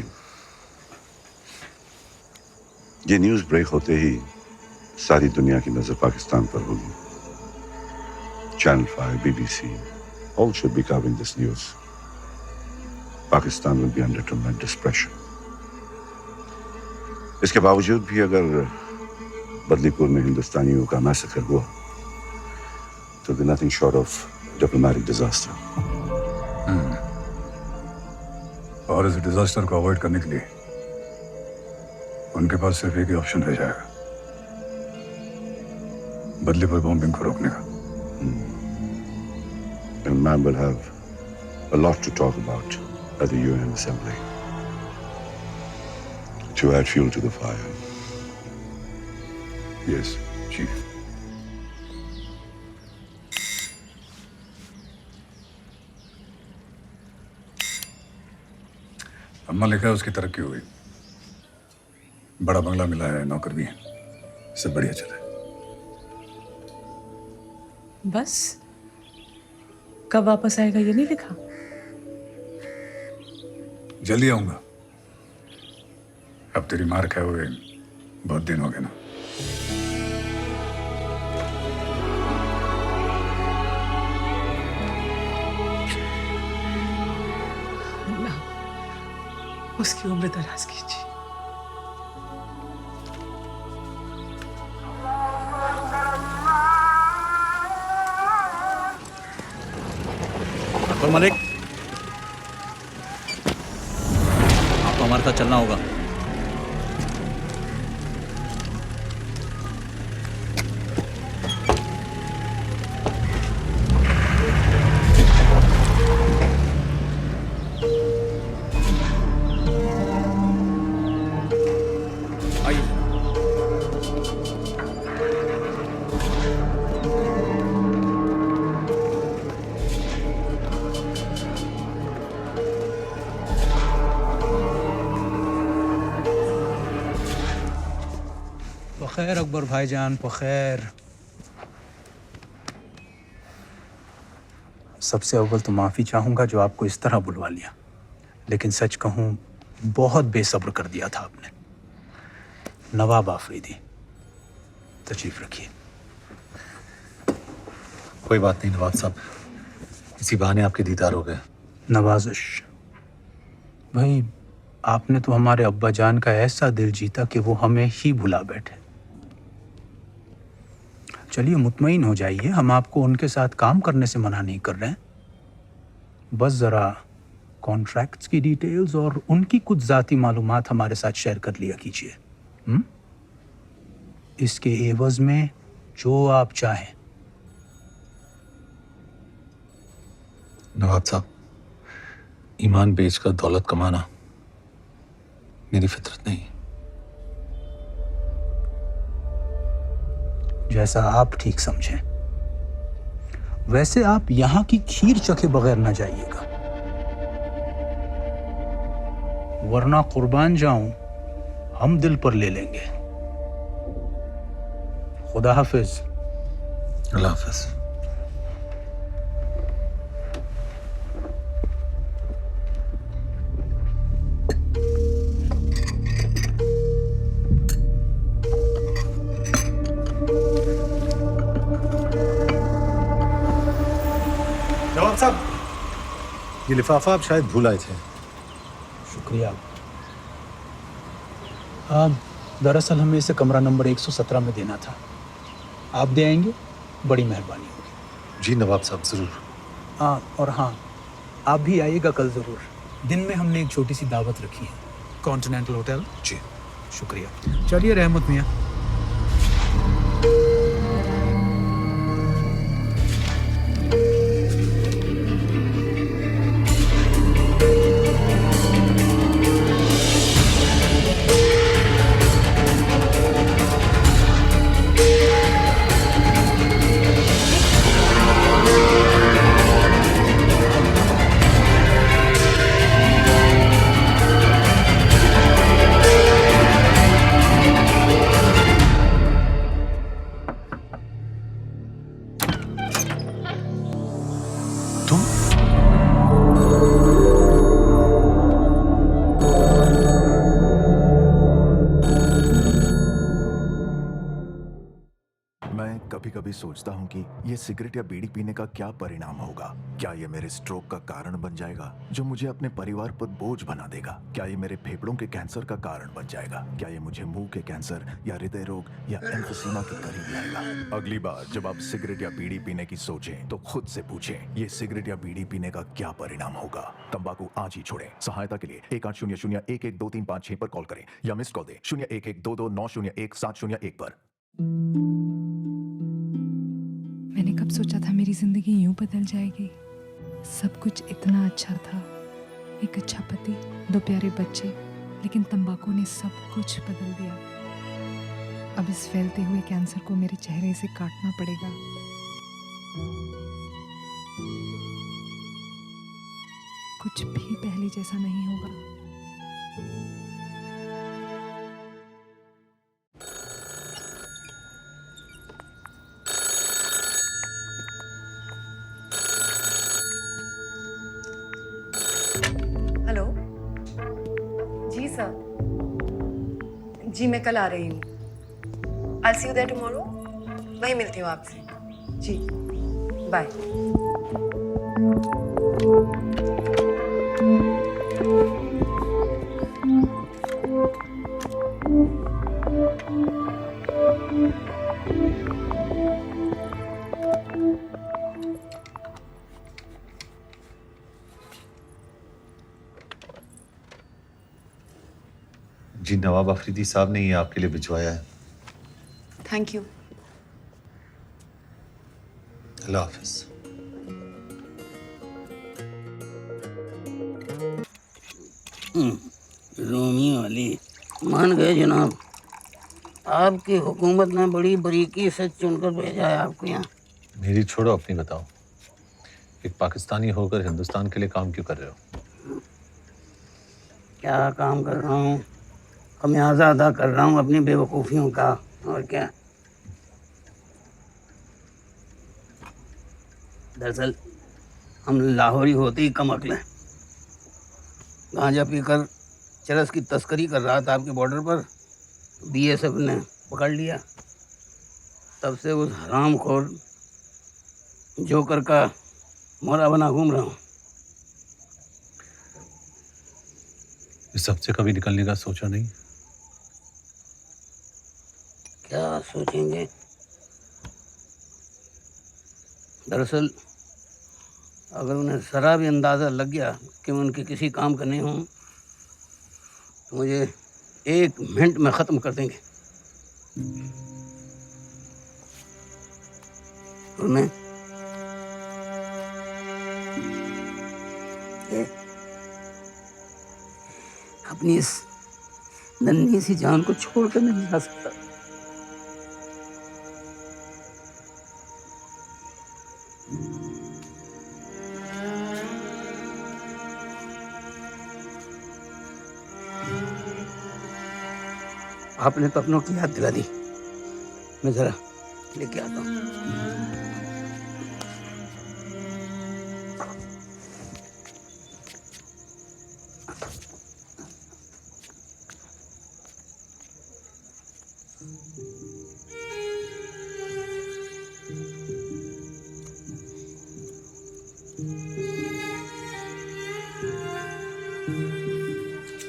E: ये न्यूज़ ब्रेक होते ही सारी दुनिया की नजर पाकिस्तान पर होगी। Channel 5, BBC, all should be covering this news. Pakistan will be under tremendous pressure. इसके बावजूद भी अगर बदलीपुर में हिंदुस्तानियों का मैसेकर हुआ तो be nothing short of diplomatic disaster.
D: और इस डिजास्टर को अवॉइड करने के लिए उनके पास सिर्फ एक ही ऑप्शन रह जाएगा, बदलीपुर बॉम्बिंग को रोकने का।
E: And man will have a lot to talk about at the UN Assembly to add fuel to the fire.
D: Yes, Chief. अम्मा लिखा है उसकी तरक्की हो गई, बड़ा बंगला मिला है, नौकर भी है, सब बढ़िया चल रहा है।
G: बस कब वापस आएगा ये नहीं लिखा?
D: जल्दी आऊंगा। अब तेरी मार खाए हुए बहुत दिन हो गए ना।
G: अल्लाह उसकी उम्र दराज कीजिए।
F: मलिक, आपको हमारे साथ चलना होगा।
N: बखैर अकबर भाईजान, बखैर। सबसे अव्वल तो माफ़ी चाहूँगा जो आपको इस तरह बुलवा लिया, लेकिन सच कहूँ बहुत बेसब्र कर दिया था आपने। नवाब आफरीदी, तशरीफ रखिए।
F: कोई बात नहीं नवाब साहब, इसी बहाने आपके दीदार हो गए।
N: नवाजिश भाई, आपने तो हमारे अब्बा जान का ऐसा दिल जीता कि वो हमें ही भुला बैठे। चलिए मुतमईन हो जाइए, हम आपको उनके साथ काम करने से मना नहीं कर रहे हैं। बस ज़रा कॉन्ट्रैक्ट्स की डिटेल्स और उनकी कुछ ज़ाती मालूमात हमारे साथ शेयर कर लिया कीजिए। इसके एवज में जो आप चाहें।
F: नवाब साहब, ईमान बेचकर दौलत कमाना मेरी फितरत नहीं।
N: जैसा आप ठीक समझें। वैसे आप यहाँ की खीर चखे बगैर न जाइएगा, वरना कुर्बान जाऊं हम दिल पर ले लेंगे। खुदा हाफिज।
F: अल्लाह हाफिज।
J: नवाब साहब, ये लिफाफा आप शायद भूल आए थे।
N: शुक्रिया। दरअसल हमें इसे कमरा नंबर 117 में देना था, आप दे आएंगे? बड़ी मेहरबानी होगी।
J: जी नवाब साहब, ज़रूर।
N: और हाँ, आप भी आइएगा कल ज़रूर। दिन में हमने एक छोटी सी दावत रखी है, कॉन्टिनेंटल होटल।
J: जी
N: शुक्रिया। चलिए रहमत मियाँ।
O: कभी सोचता हूँ कि ये सिगरेट या बीड़ी पीने का क्या परिणाम होगा। क्या ये मेरे स्ट्रोक का कारण बन जाएगा, जो मुझे अपने परिवार पर बोझ बना देगा? क्या ये मेरे फेफड़ों के कैंसर का कारण बन जाएगा? क्या ये मुझे मुंह के कैंसर या हृदय रोग या एम्फीसीमा के करीब लाएगा? अगली बार जब आप सिगरेट या बीड़ी पीने की सोचें तो खुद से पूछें, ये सिगरेट या बीड़ी पीने का क्या परिणाम होगा? तंबाकू आज ही छोड़ें। सहायता के लिए 1800-112356 पर कॉल करें या मिस कॉल दें 01122901-701 पर।
P: मैंने कब सोचा था मेरी जिंदगी यूं बदल जाएगी। सब कुछ इतना अच्छा था, एक अच्छा पति, 2 प्यारे बच्चे, लेकिन तंबाकू ने सब कुछ बदल दिया। अब इस फैलते हुए कैंसर को मेरे चेहरे से काटना पड़ेगा। कुछ भी पहले जैसा नहीं होगा।
I: हेलो जी सर, जी मैं कल आ रही हूँ। I'll see you there tomorrow। वहीं मिलती हूँ आपसे। जी बाय।
F: जी नवाब अफरीदी साहब ने ये आपके लिए भिजवाया है।
I: Thank you.
F: Allah Hafiz.
L: Romeo Ali मान गए जनाब। आपकी हुकूमत ने बड़ी बारीकी से चुनकर भेजा है आपको यहाँ।
F: मेरी छोड़ो, अपनी बताओ। एक पाकिस्तानी होकर हिंदुस्तान के लिए काम क्यों कर रहे हो?
L: क्या काम कर रहा हूँ? खमियाजा अदा कर रहा हूँ अपनी बेवकूफ़ियों का, और क्या। दरअसल हम लाहौरी होते ही कम अक्ल हैं। गांजा पीकर चरस की तस्करी कर रहा था आपके बॉर्डर पर, बीएसएफ ने पकड़ लिया। तब से उस हरामखोर जोकर का मोरा बना घूम रहा हूँ।
F: इस सब से कभी निकलने का सोचा नहीं?
L: क्या सोचेंगे? दरअसल अगर उन्हें ज़रा भी अंदाज़ा लग गया कि मैं उनके किसी काम का नहीं हूँ तो मुझे 1 मिनट में ख़त्म कर देंगे। और मैं अपनी इस नन्ही सी जान को छोड़कर नहीं जा सकता। आपने तो अपनों की याद दिला दी। मैं जरा लेके आता हूँ।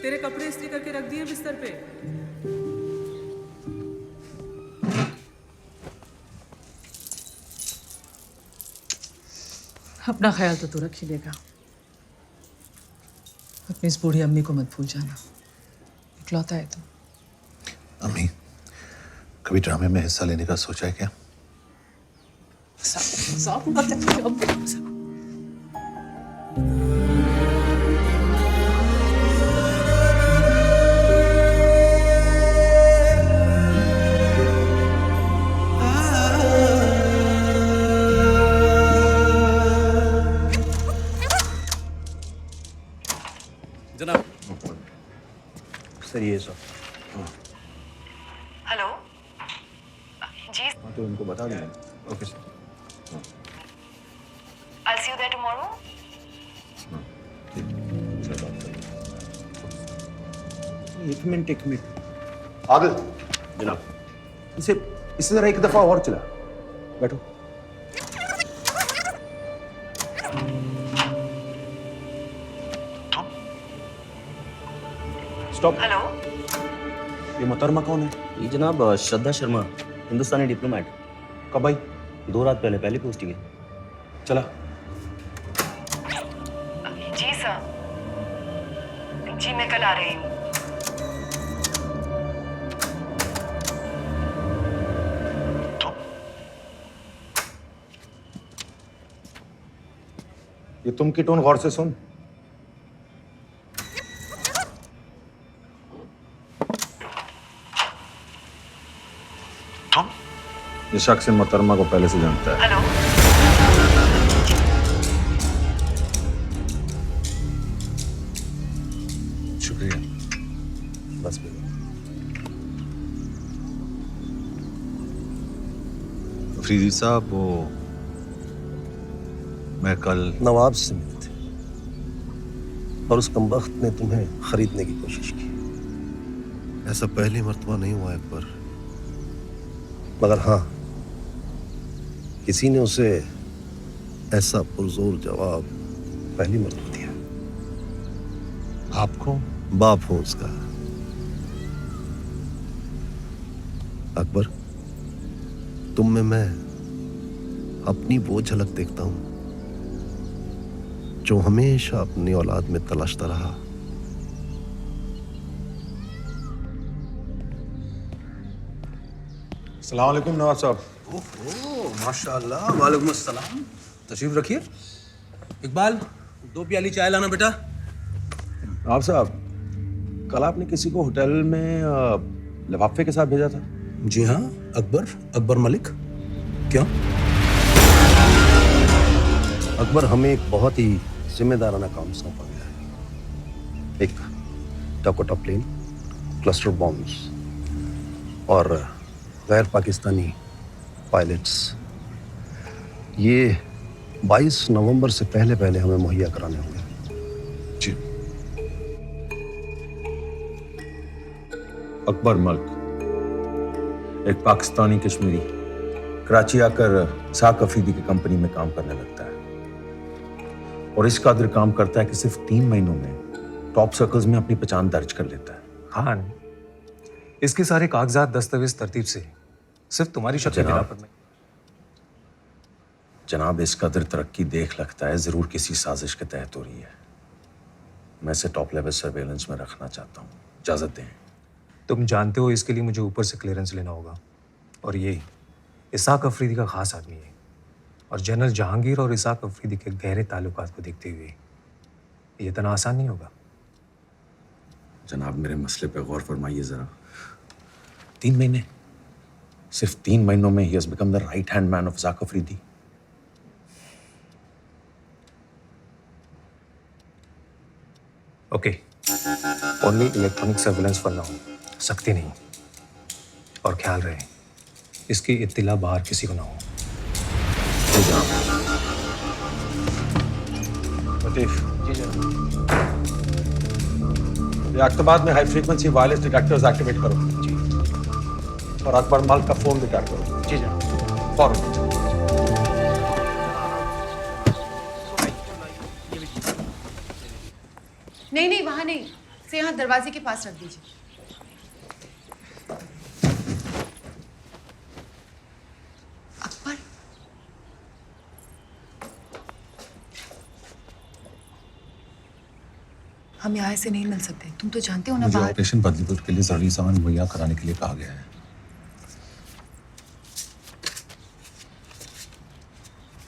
G: तेरे कपड़े इस्त्री करके रख दिए बिस्तर पे। अपना ख्याल तो तू रख ही लेगा। अपनी इस बूढ़ी अम्मी को मत भूल जाना। इकलौता है तू।
F: अम्मी, कभी ड्रामे में हिस्सा लेने का सोचा है क्या?
K: जनाब
N: सर ये सब
I: हेलो जी।
N: हाँ तो उनको बता दें। Okay sir.
I: I'll see you there tomorrow।
N: एक मिनट
J: आदिल
N: जनाब,
J: इसे जरा एक दफा और चला।
F: बैठो। स्टॉप।
I: हेलो।
F: ये मोहतरमा कौन है?
Q: ये जनाब श्रद्धा शर्मा, हिंदुस्तानी डिप्लोमेट।
F: कब आई?
Q: 2 रात पहले, पहली पोस्टिंग है।
F: चला।
I: जी सर। जी मैं कल आ रही हूँ।
F: ये तुम की टोन गौर से सुन। ये शख्स इन मोहतरमा को पहले से जानता है।
I: हेलो।
F: शुक्रिया।
J: बस
F: अफरीदी साहब, वो मैं कल
J: नवाब से मिले थे और उस कमबख्त ने तुम्हें खरीदने की कोशिश की। ऐसा पहली मर्तबा नहीं हुआ अकबर, मगर हाँ, किसी ने उसे ऐसा पुरजोर जवाब पहली मर्तबा दिया।
F: आपको?
J: बाप हो उसका। अकबर, तुम में मैं अपनी वो झलक देखता हूं जो हमेशा अपनी औलाद में तलाशता रहा।
F: अस्सलाम वालेकुम नवाब साहब।
N: ओहो, माशाल्लाह। वालेकुम अस्सलाम। तशरीफ रखिए। इकबाल, 2 प्याली चाय लाना बेटा।
F: नवाब साहब, कल आपने किसी को होटल में लिफाफे के साथ भेजा था।
N: जी हाँ, अकबर मलिक। क्यों?
J: अकबर, हमें एक बहुत ही जिम्मेदाराना काम सौंपा गया है। एक डाकोटा प्लेन, क्लस्टर बॉम्ब्स और गैर पाकिस्तानी पायलट्स, ये 22 नवंबर से पहले पहले हमें मुहैया कराने होंगे।
F: जी। अकबर मलिक, एक पाकिस्तानी कश्मीरी, कराची आकर इसाक अफरीदी की कंपनी में काम करने लगता है और इस कदर काम करता है कि सिर्फ 3 महीनों में टॉप सर्कल्स में अपनी पहचान दर्ज कर लेता है।
K: खान, इसके सारे कागजात दस्तावेज तरतीब से सिर्फ तुम्हारी शक्ल के बिना पर नहीं।
F: जनाब, इस कदर तरक्की देख लगता है जरूर किसी साजिश के तहत हो रही है। मैं इसे टॉप लेवल सर्वेलेंस में रखना चाहता हूँ। इजाजत दें।
K: तुम जानते हो इसके लिए मुझे ऊपर से क्लियरेंस लेना होगा, और ये इसाक अफरीदी का खास आदमी है, और जनरल जहांगीर और इसाक अफरीदी के गहरे ताल्लुकात को देखते हुए ये इतना आसान नहीं होगा।
F: जनाब, मेरे मसले पे गौर फरमाइए जरा। 3 महीने, सिर्फ 3 महीनों में ही has become the right hand man of Isaq Afridi.
K: Okay, only electronic surveillance for now, सख्ती नहीं, और ख्याल रहे इसकी इत्तिला बाहर किसी को ना हो।
F: लतीफ, जी जनाब। ये अख्तबाद में high frequency wireless detectors activate करो। जी। और अकबर मलिक का फोन भी ट्रैक करो। जी जनाब। फौरन।
I: नहीं, वहां नहीं, से यहाँ दरवाजे के पास रख दीजिए। अकबर, हम यहाँ से नहीं मिल सकते, तुम तो जानते हो ना।
F: मुझे
I: बाहर
F: ऑपरेशन बदलीपुर के लिए जरूरी सामान मुहैया कराने के लिए कहा गया है।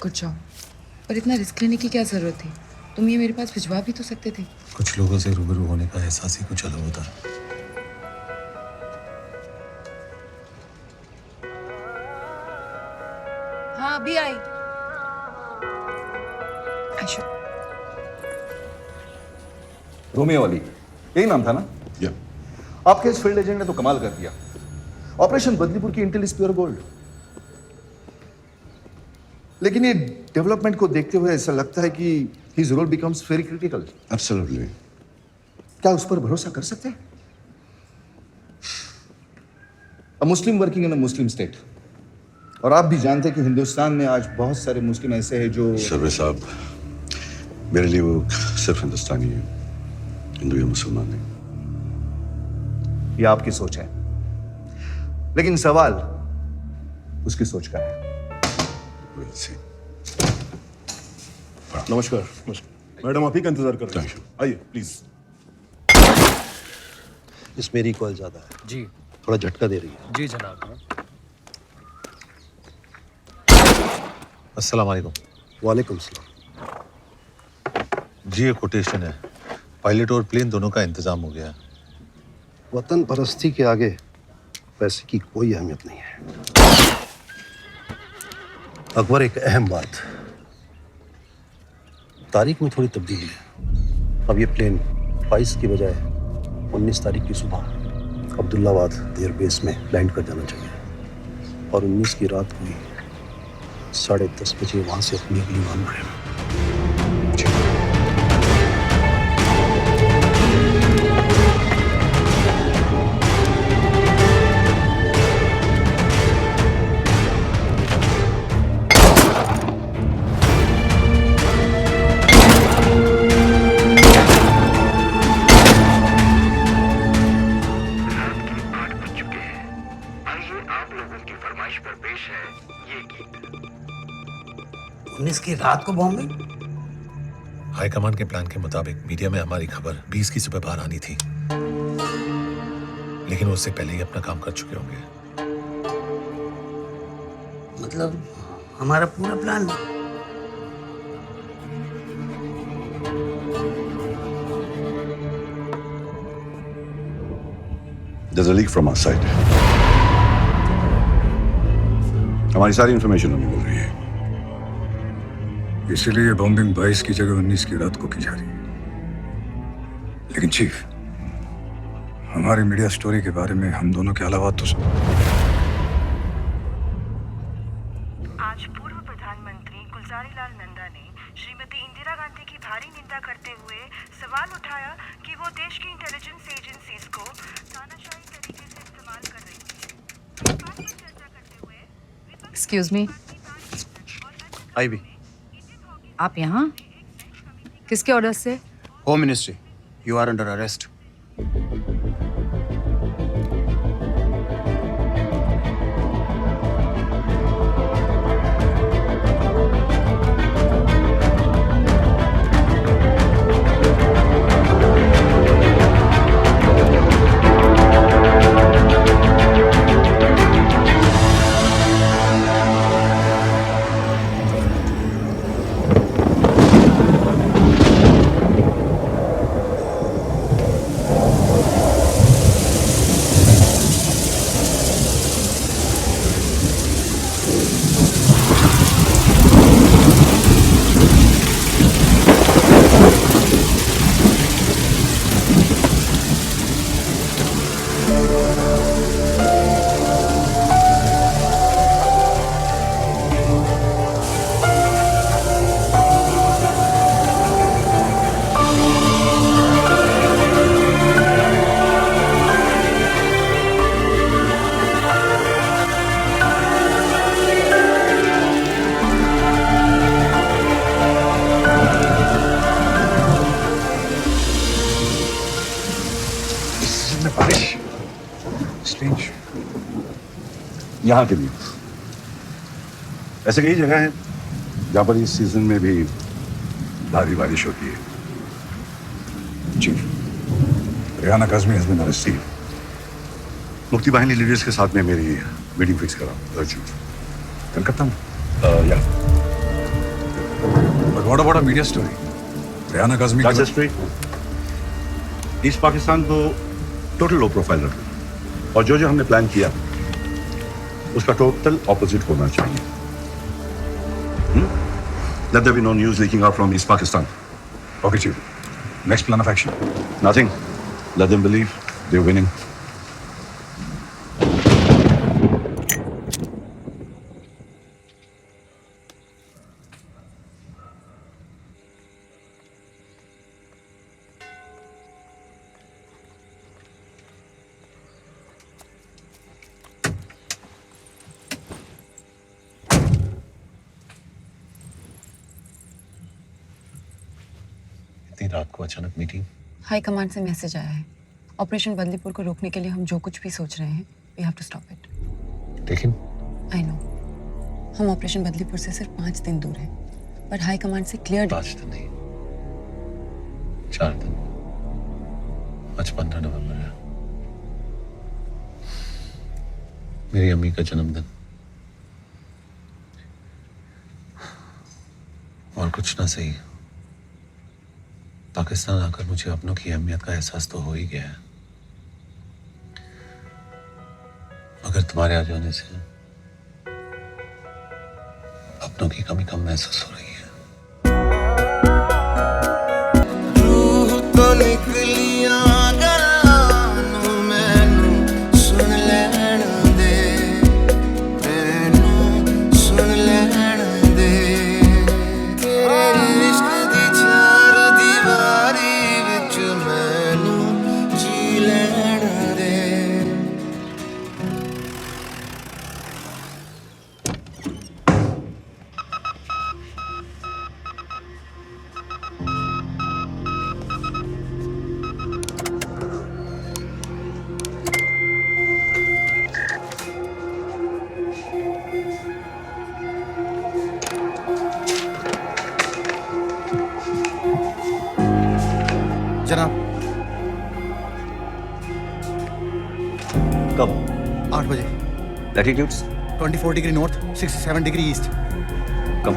I: कुछ जाओ, पर इतना रिस्क लेने की क्या जरूरत थी? तुम ये मेरे पास भिजवा भी तो सकते थे।
F: कुछ लोगों से रूबरू होने का एहसास ही कुछ अलग होता है।
I: हाँ, अभी आई। आशा।
H: रोमियो अली, यही नाम था ना? आपके इस फील्ड एजेंट ने तो कमाल कर दिया। ऑपरेशन बदलीपुर की इंटेल इज प्योर गोल्ड। लेकिन ये डेवलपमेंट को देखते हुए ऐसा लगता है कि his role becomes very critical.
E: Absolutely.
H: क्या उस पर भरोसा कर सकते हैं? अ मुस्लिम working in a Muslim state, और आप भी जानते हैं कि हिंदुस्तान में आज बहुत सारे मुस्लिम ऐसे हैं जो
E: सर्वे साहब, मेरे लिए वो सिर्फ हिंदुस्तानी है, हिंदू या मुसलमान नहीं।
H: ये आपकी सोच है, लेकिन सवाल उसकी सोच का है।
R: नमस्कार। मैडम आप ही का इंतजार कर रहे हैं, आइए प्लीज।
J: इसमें रिकॉइल ज्यादा है
K: जी,
J: थोड़ा झटका दे रही है।
K: जी जनाब।
S: अस्सलाम वालेकुम।
J: वालेकुम सलाम।
S: जी ये कोटेशन है, पायलट और प्लेन दोनों का इंतजाम हो गया है।
J: वतन परस्ती के आगे पैसे की कोई अहमियत नहीं है। अकबर, एक अहम बात, तारीख में थोड़ी तब्दीली है। अब ये प्लेन 22 की बजाय 19 तारीख की सुबह अब्दुल्लाबाद एयरबेस में लैंड कर जाना चाहिए और 19 की रात को ही 10:30 बजे वहां से अपनी अगली उड़ान भरें।
L: की रात को बॉम्बे।
S: हाईकमान के प्लान के मुताबिक मीडिया में हमारी खबर 20 की सुबह बाहर आनी थी, लेकिन उससे पहले ही अपना काम कर चुके होंगे।
L: मतलब हमारा पूरा plan.
E: There's a leak from our side. हमारी सारी इंफॉर्मेशन हमें मिल रही है,
D: इसीलिए बॉम्बिंग 22 की जगह 19 की रात को की जा रही है। लेकिन चीफ, हमारी मीडिया स्टोरी के बारे में हम दोनों के अलावा तो
M: आज पूर्व प्रधानमंत्री गुलजारी लाल नंदा ने श्रीमती इंदिरा गांधी की भारी निंदा करते हुए सवाल उठाया कि वो देश की इंटेलिजेंस एजेंसीज को तानाशाही तरीके से इस्तेमाल कर रही थी।
I: Excuse me.
T: आई भी।
I: आप यहाँ किसके ऑर्डर से?
T: Home ministry. You are under arrest.
E: यहाँ के लिए ऐसे कई जगह हैं जहाँ पर इस सीजन में भी भारी बारिश होती है।
D: Chief, Riyana Kazmi has been arrested.
E: मुक्ति बाहिनी लीडर्स के साथ में मेरी मीटिंग फिक्स करा अर्जेंट।
D: कलकत्ता में? या। But what about a media story? Riyana Kazmi
E: That's straight. East Pakistan को टोटल लो प्रोफाइल रखना और जो जो हमने प्लान किया उसका टोटल ऑपोजिट होना चाहिए। Let there be no news leaking out from East Pakistan.
D: Okay, Chief. Next plan of action?
E: Nothing. Let them believe they're winning.
S: रात को अचानक मीटिंग?
I: हाई कमांड से मैसेज आया है। ऑपरेशन बदलीपुर को रोकने के लिए हम जो कुछ भी सोच रहे हैं, we have to stop it.
S: लेकिन
I: आई नो, हम ऑपरेशन बदलीपुर से सिर्फ 5 दिन दूर हैं, पर हाई कमांड से क्लियर
S: 5 दिन नहीं, 4 दिन। आज 15 नवंबर है, मेरी अम्मी का जन्मदिन। और कुछ ना सही, पाकिस्तान आकर मुझे अपनों की अहमियत का एहसास तो हो ही गया है, मगर तुम्हारे आ जाने से अपनों की कमी कम महसूस हो रही है।
U: रूह तो निकलिया गलानू मैनू सुन लैण दे, मैनू सुन लैण दे, तेरे इश्क दी चार दीवारी विच मैनू जी लैण दे।
T: जनाब,
Q: कब?
T: 8 बजे।
Q: Latitudes?
T: 24 degree north, 67 degree east.
Q: Come.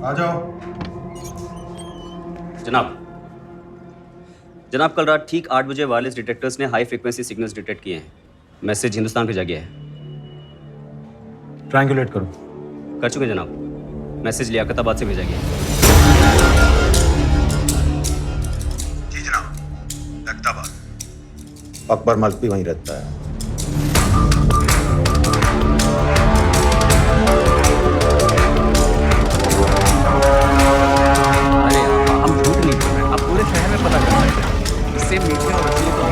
H: आ जाओ।
Q: जनाब, कल रात ठीक 8 बजे वायरलेस डिटेक्टर्स ने हाई फ्रीक्वेंसी सिग्नल्स डिटेक्ट किए हैं। मैसेज हिंदुस्तान भेजा गया है।
K: ट्रायंगुलेट करो।
Q: कर चुके जनाब। मैसेज लियाकताबाद से भेजा गया है।
F: जी जनाब, लियाकताबाद। अकबर मल्क भी वहीं रहता है।
A: पूरे शहर में पता चल सकता है। इससे मीडिया और असली तो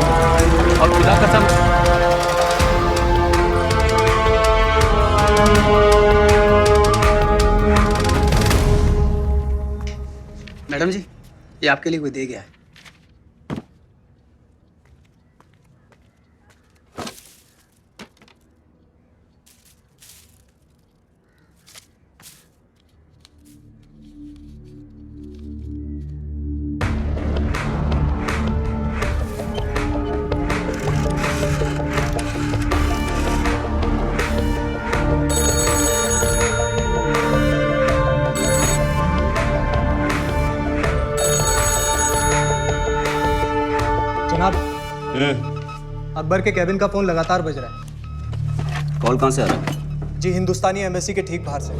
A: और खुदा कसम
T: मैडम जी, ये आपके लिए कोई दे गया है। जनाब, अकबर के कैबिन का फोन लगातार बज रहा है।
Q: कॉल कहाँ से आ रहा है?
T: जी, हिंदुस्तानी एम्बेसी के ठीक बाहर से।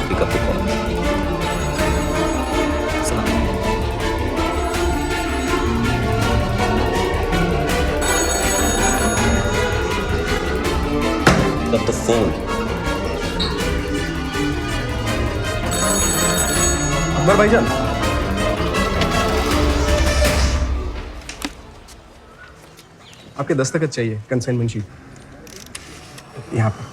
Q: Pick up the call. Up the phone.
K: Akbar भाईजान, आपके दस्तखत चाहिए, कंसाइनमेंट शीट यहाँ पर।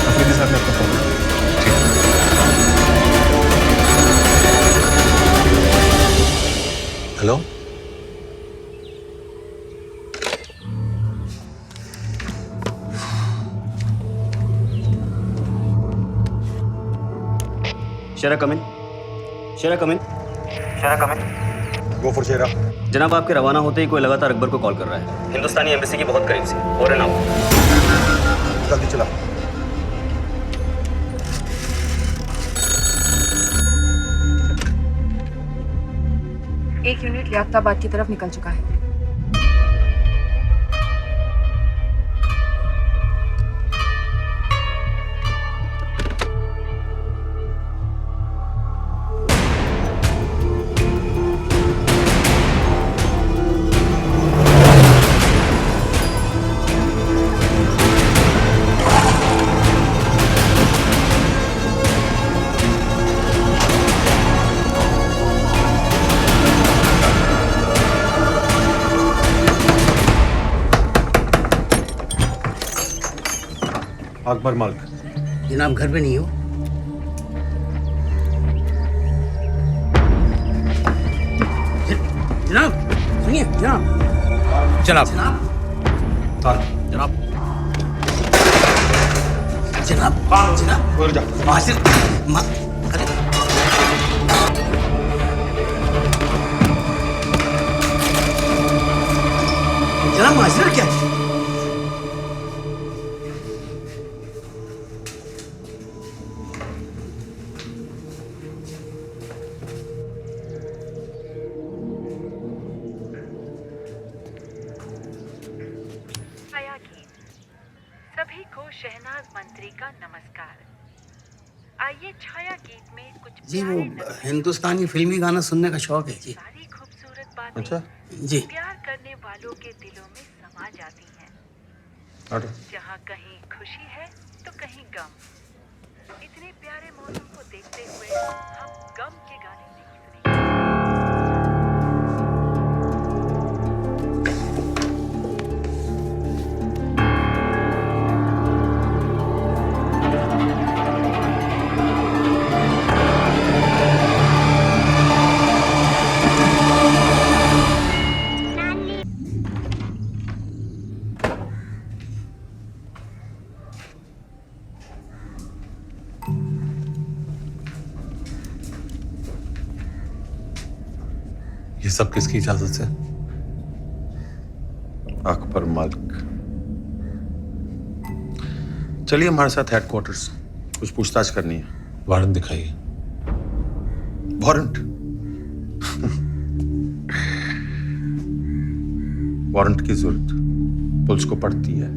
K: अफरीदी साहब ने आपका phone.
S: Hello,
Q: Shera come in. Shera come in. Shera come in.
F: Go for Shera.
Q: जनाब, आपके रवाना होते ही कोई लगातार अकबर को कॉल कर रहा है। हिंदुस्तानी एम्बेसी के बहुत करीब से। हो रहे ना,
F: जल्दी चला।
I: एक यूनिट लियाकताबाद की तरफ निकल चुका है।
F: अकबर मालिक।
L: जनाब घर पे नहीं हो? जनाब सुनिए जनाब।
K: जनाब
L: जनाब
K: जनाब
L: जनाब जनाब माजिर अरे जनाब माजिर क्या है?
M: सभी को शहनाज मंत्री का नमस्कार। आइए छाया गीत में कुछ
L: जी वो हिंदुस्तानी फिल्मी गाना सुनने का शौक है जी।
M: सारी खूबसूरत बातें
L: अच्छा जी।
M: प्यार करने वालों के दिलों में समा जाती हैं। जहाँ कहीं खुशी है तो कहीं गम। इतने प्यारे मौसम को देखते हुए हम गम के गाने नहीं सुनेंगे।
S: ये सब किसकी इजाजत से?
F: अकबर मालिक। चलिए हमारे साथ हेडक्वार्टर्स, कुछ पूछताछ करनी है।
S: वारंट दिखाइए।
F: वारंट? वारंट की जरूरत पुलिस को पड़ती है।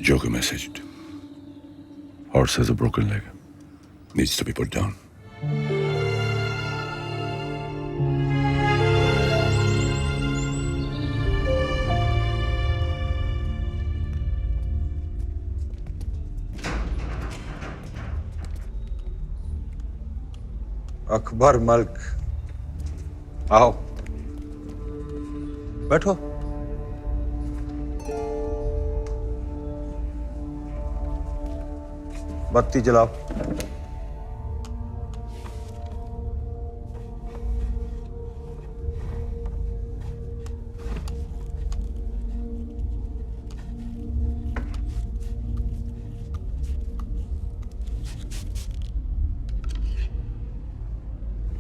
E: Joker messaged. Horse has a broken leg. Needs to be put down.
F: Akbar Malik, आओ बैठो। बत्ती जलाओ।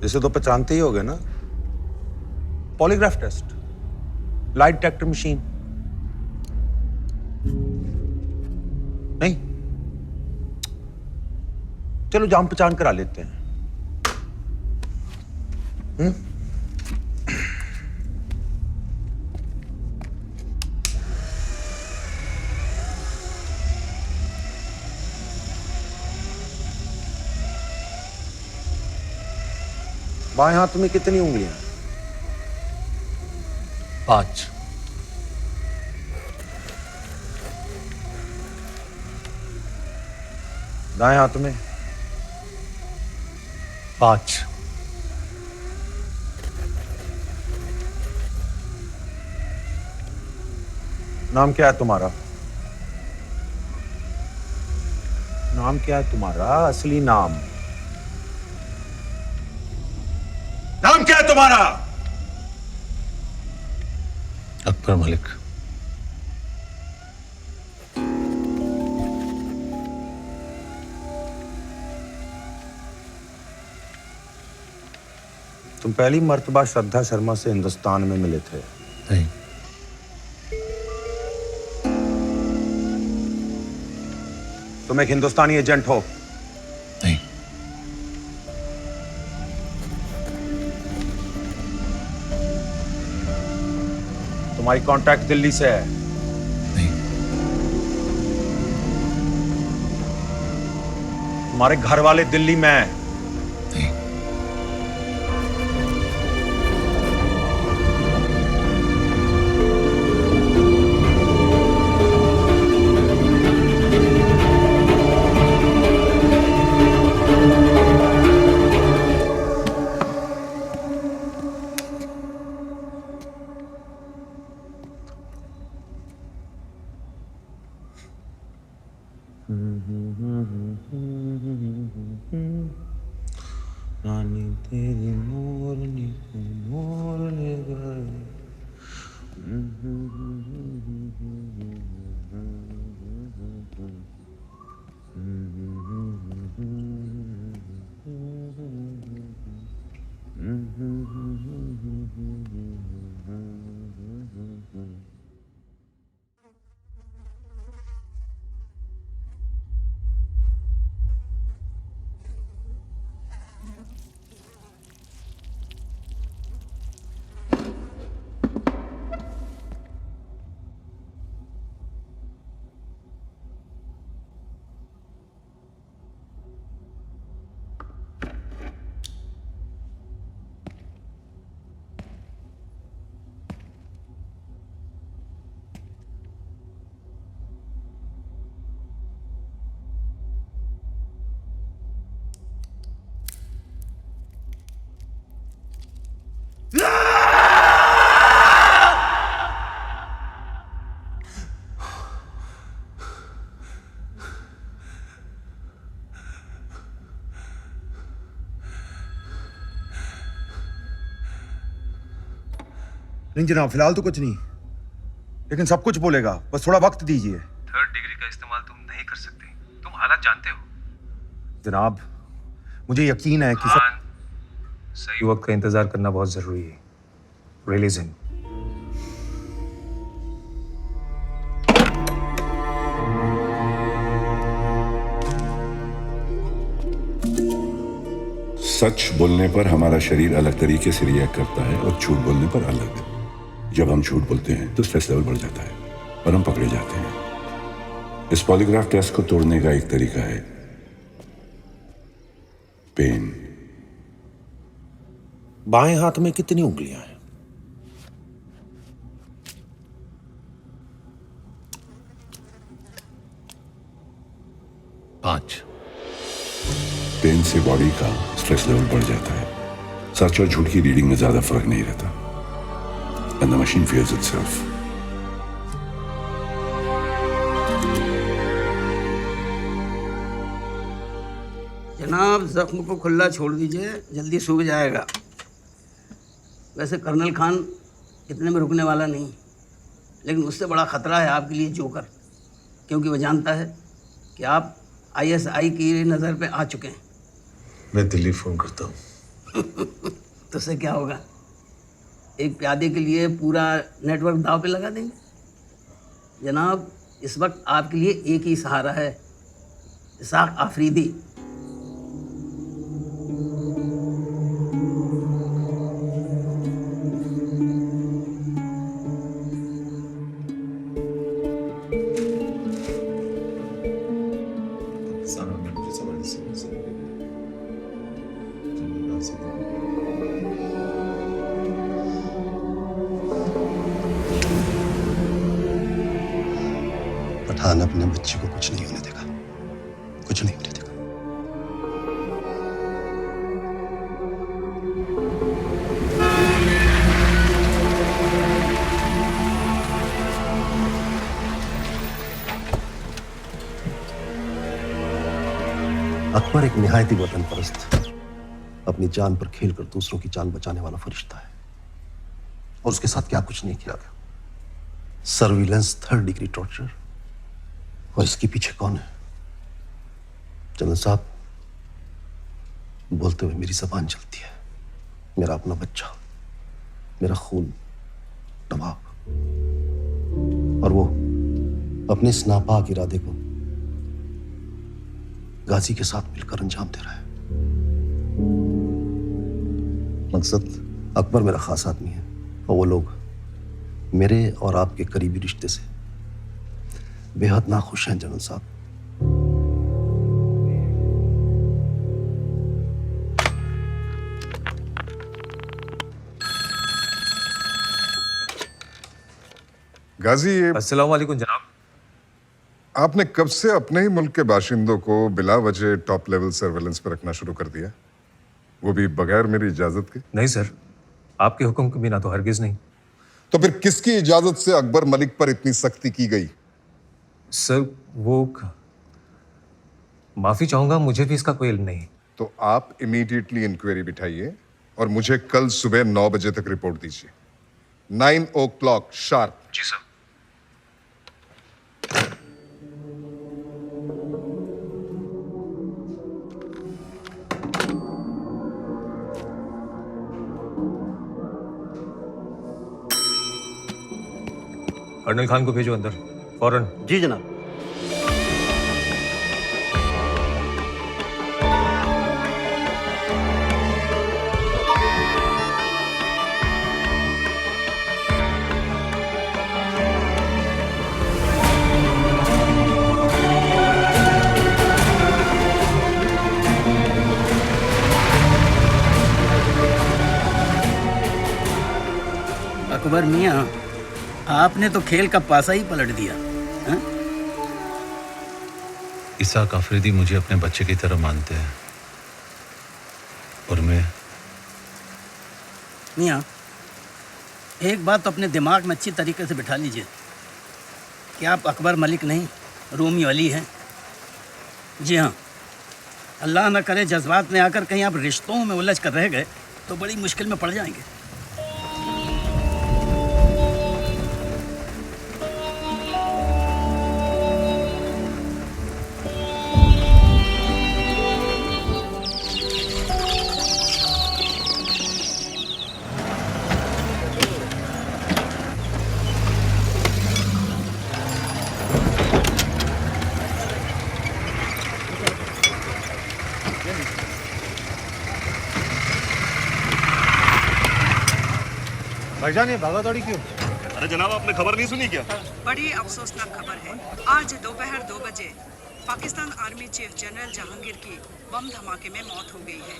F: इसे तो पहचानते ही होगे ना? Polygraph test, lie detector machine. नहीं, चलो जान पहचान करा लेते हैं। बाएं हाथ में कितनी उंगलियां?
S: 5।
F: दाएं हाथ में?
S: 5।
F: नाम क्या है तुम्हारा? नाम क्या है तुम्हारा? असली नाम नाम क्या है तुम्हारा?
S: अकबर मलिक।
F: तुम पहली मर्तबा श्रद्धा शर्मा से हिंदुस्तान में मिले थे?
S: नहीं।
F: तुम एक हिंदुस्तानी एजेंट हो?
S: नहीं।
F: तुम्हारी कॉन्ट्रैक्ट दिल्ली से है?
S: नहीं।
F: तुम्हारे घर वाले दिल्ली में हैं?
S: नहीं।
F: नानी तेरी मोरनी को मोर ले गए।
H: नहीं जनाब, फिलहाल तो कुछ नहीं, लेकिन सब कुछ बोलेगा, बस थोड़ा वक्त दीजिए।
K: 3rd डिग्री का इस्तेमाल तुम नहीं कर सकते, तुम हालात जानते हो।
H: जनाब, मुझे यकीन है कि
K: सही वक्त का इंतजार करना बहुत जरूरी है। Release him.
E: सच बोलने पर हमारा शरीर अलग तरीके से रिएक्ट करता है और झूठ बोलने पर अलग। जब हम झूठ बोलते हैं तो स्ट्रेस लेवल बढ़ जाता है और हम पकड़े जाते हैं। इस पॉलीग्राफ टेस्ट को तोड़ने का एक तरीका है पेन।
F: बाएं हाथ में कितनी उंगलियां हैं?
S: 5।
E: पेन से बॉडी का स्ट्रेस लेवल बढ़ जाता है। सच और झूठ की रीडिंग में ज्यादा फर्क नहीं रहता। And the machine fears itself.
L: जनाब, जख्म को खुला छोड़ दीजिए, जल्दी सूख जाएगा। वैसे कर्नल खान इतने में रुकने वाला नहीं, लेकिन उससे बड़ा खतरा है आपके लिए जोकर, क्योंकि वह जानता है कि आप ISI की नज़र पे आ चुके हैं।
S: मैं दिल्ली फोन करता हूँ।
L: तो उससे क्या होगा? एक प्यादे के लिए पूरा नेटवर्क दाव पे लगा देंगे। जनाब, इस वक्त आपके लिए एक ही सहारा है, इसाक आफरीदी।
J: पठान अपने बच्चे को कुछ नहीं होने देगा, कुछ नहीं होने देगा। अकबर एक निहायती वतन परस्त, अपनी जान पर खेलकर दूसरों की जान बचाने वाला फरिश्ता है, और उसके साथ क्या कुछ नहीं किया गया। सर्विलेंस, 3rd डिग्री टॉर्चर, और इसके पीछे कौन है? जनरल साहब, बोलते हुए मेरी जबान चलती है। मेरा अपना बच्चा, मेरा खून, नवाब, और वो अपने इस नापाक इरादे को गाजी के साथ मिलकर अंजाम दे रहा है। मकसद, अकबर मेरा खास आदमी है, और वो लोग मेरे और आपके करीबी रिश्ते से बेहद नाखुश हैं जनरल साहब।
B: गाजी, ये
K: अस्सलाम वालेकुम जनाब।
B: आपने कब से अपने ही मुल्क के बाशिंदों को बिला वजह टॉप लेवल सर्वेलेंस पर रखना शुरू कर दिया, वो भी बगैर मेरी इजाजत के?
K: नहीं सर, आपके हुक्म के बिना तो हरगिज नहीं।
B: तो फिर किसकी इजाजत से अकबर मलिक पर इतनी सख्ती की गई?
K: सर वो माफी चाहूंगा, मुझे भी इसका कोई इल्म नहीं।
B: तो आप इमीडिएटली इंक्वायरी बिठाइए और मुझे कल सुबह 9 बजे तक रिपोर्ट दीजिए। 9 o'clock शार्प।
K: जी सर। कर्नल खान को भेजो अंदर फौरन।
V: जी जनाब।
L: अकबर मियाँ, आपने तो खेल का पासा ही पलट दिया। हा?
S: इसाक अफरीदी मुझे अपने बच्चे की तरह मानते हैं, और मैं।
L: मियाँ, एक बात तो अपने दिमाग में अच्छी तरीके से बिठा लीजिए कि आप अकबर मलिक नहीं, रोमियो अली हैं। जी हाँ, अल्लाह न करे जज्बात में आकर कहीं आप रिश्तों में उलझ कर रह गए तो बड़ी मुश्किल में पड़ जाएंगे।
T: भाईजान, ये भागा दौड़ी क्यों?
R: अरे जनाब, आपने खबर नहीं सुनी क्या?
W: बड़ी अफसोसनाक खबर है। आज दोपहर 2 बजे Pakistan army chief general Jahangir की बम धमाके में मौत हो गई है।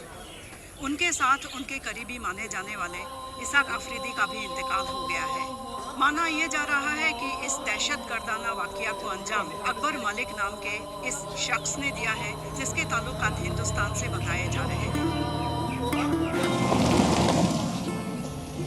W: उनके साथ उनके करीबी माने जाने वाले इसाक अफरीदी का भी इंतकाल हो गया है। माना यह जा रहा है कि इस दहशत गर्दाना वाकया को अंजाम अकबर मलिक नाम के इस शख्स ने दिया है, जिसके ताल्लुकात हिंदुस्तान से बताए जा रहे हैं।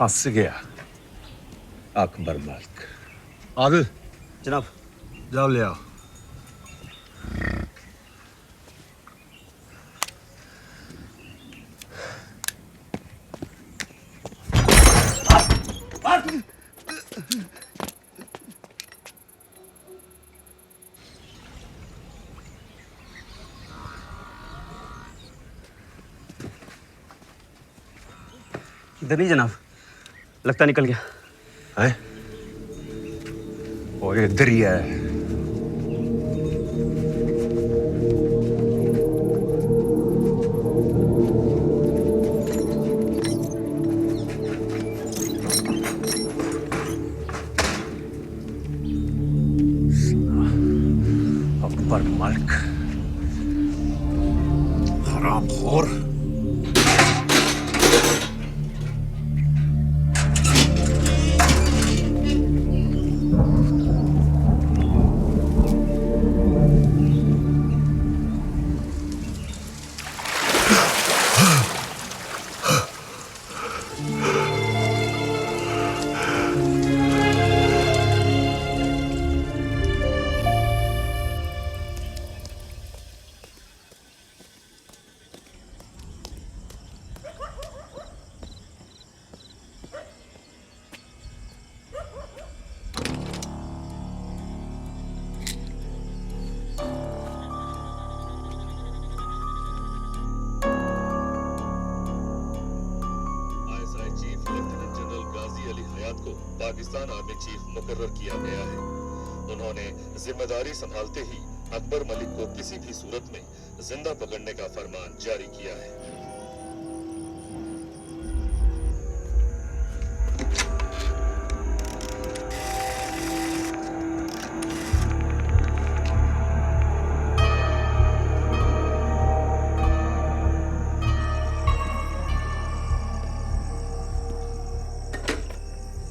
S: फंस गया अकबर मलिक।
J: आदिल,
Q: जनाब।
J: जाओ ले आओ।
Q: इधर नहीं जनाब, लगता निकल गया
S: है। वो इधर ही है। अकबर मलिक हरामखोर।
R: पाकिस्तान आर्मी चीफ मुकर्रर किया गया है। उन्होंने जिम्मेदारी संभालते ही अकबर मलिक को किसी भी सूरत में जिंदा पकड़ने का फरमान जारी किया है।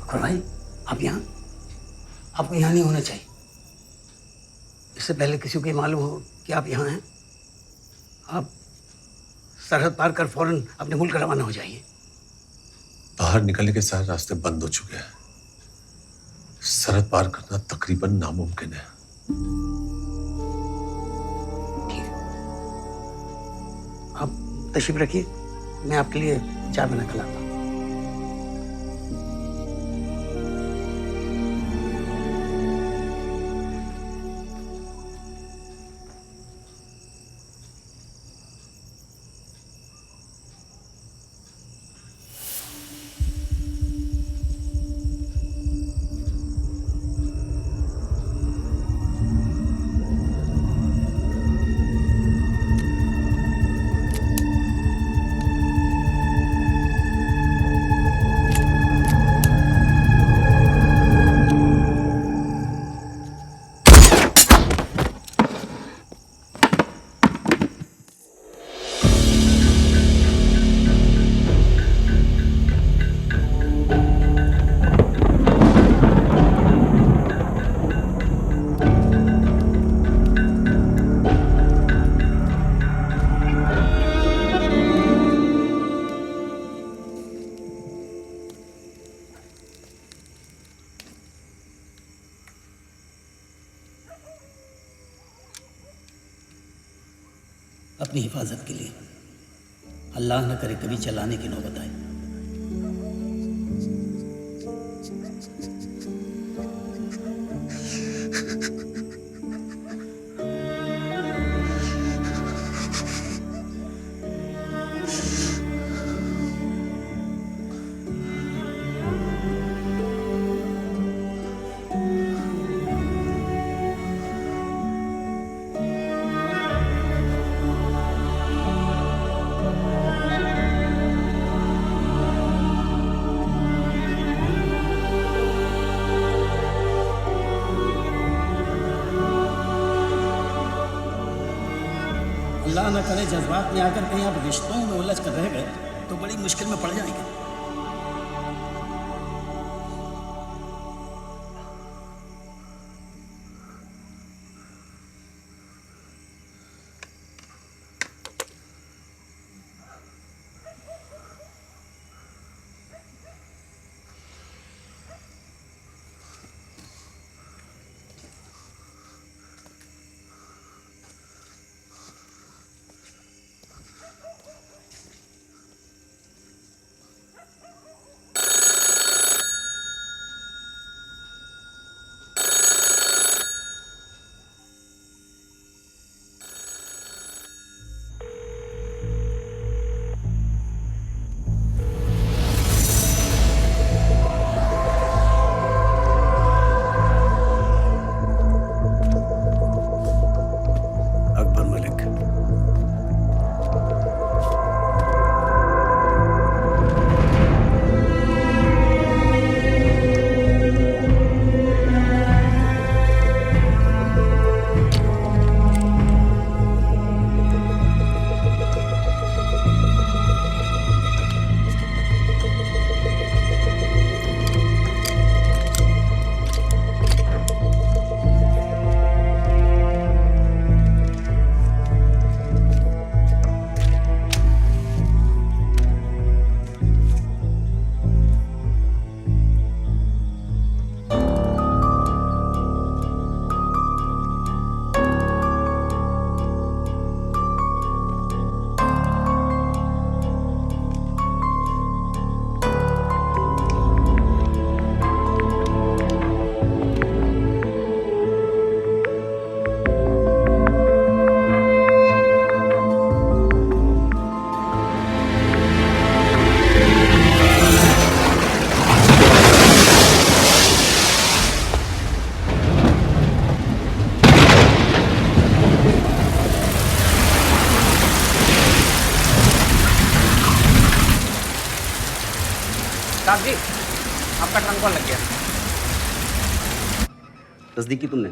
L: अकबर भाई, आप यहाँ, आपको यहाँ नहीं होना चाहिए। इससे पहले किसी को ये मालूम हो कि आप यहाँ हैं, आप सरहद पार कर फौरन अपने मुल्क रवाना हो जाइए।
S: बाहर निकलने के सारे रास्ते बंद हो चुके हैं। सरहद पार करना तकरीबन नामुमकिन है।
L: आप तशरीफ रखिए, मैं आपके लिए चाय बना कर लाता हूँ। अपनी हिफाजत के लिए अल्लाह न करे कभी चलाने की नौबत आए। अल्लाह न करे जज्बात में आकर कहीं आप रिश्तों में उलझ कर रह गए तो बड़ी मुश्किल में पड़ जाएंगे।
A: साहब जी, आपका ट्रंक कॉल लग गया।
Q: तस्दीक की तुमने?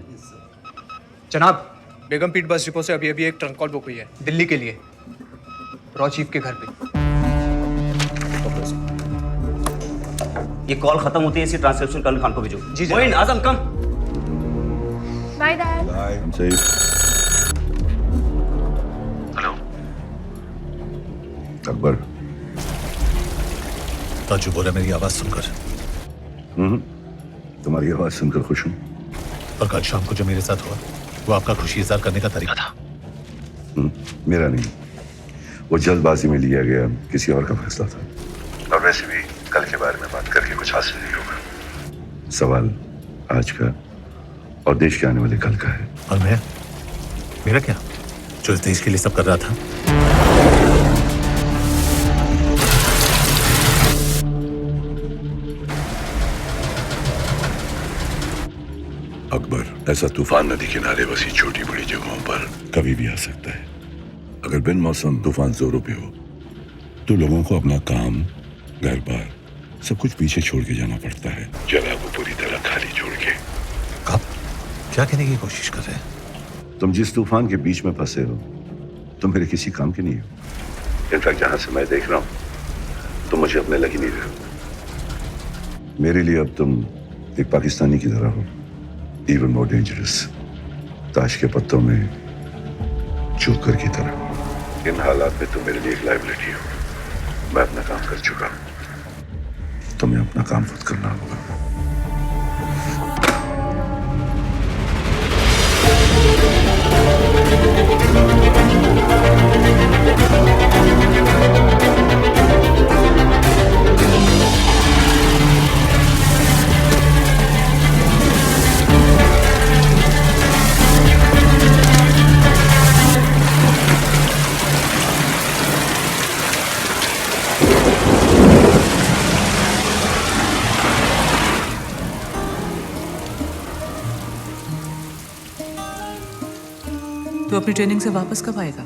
K: जनाब, बेगम पीट बस डिपो से अभी अभी एक ट्रंक कॉल बुक हुई है दिल्ली के लिए, रॉ चीफ के घर पे।
Q: ये कॉल खत्म होती है, इसी ट्रांसक्रिप्शन कर्नल खान को भेजो।
K: जी
Q: Moin, Azam come.
I: Bye dad.
E: Hello Akbar.
S: Taju बोला मेरी आवाज सुनकर।
E: तुम्हारी आवाज सुनकर खुश हूँ।
S: और कल शाम को जो मेरे साथ हुआ वो आपका खुशी इजहार करने का तरीका था।
E: मेरा नहीं, वो जल्दबाजी में लिया गया किसी और का फैसला था। और वैसे भी कल के बारे में बात करके कुछ हासिल नहीं होगा। सवाल आज का और देश के आने वाले कल का है।
S: और मैं, मेरा क्या, जो इस देश के लिए सब कर रहा था।
E: अकबर, ऐसा तूफान नदी किनारे बसी छोटी बड़ी जगहों पर कभी भी आ सकता है। अगर बिन मौसम तूफान जोरों पे हो तो लोगों को अपना काम, घर बार सब कुछ पीछे छोड़ के जाना पड़ता है, जगह को पूरी तरह खाली छोड़ के।
S: आप क्या कहने की कोशिश कर रहे हैं?
E: तुम जिस तूफान के बीच में फंसे हो तुम मेरे किसी काम के नहीं हो। इनफैक्ट जहां से मैं देख रहा हूं तुम मुझे अपने लग ही नहीं रहे हो। मेरे लिए अब तुम एक पाकिस्तानी की तरह हो, इवन मोर डेंजरस, ताश के पत्तों में जोकर की तरह। इन हालात में तुम मेरे लिए एक लायबिलिटी हो। मैं अपना काम कर चुका हूं, तुम्हें अपना काम खुद करना होगा।
G: तो अपनी ट्रेनिंग से वापस कब आएगा?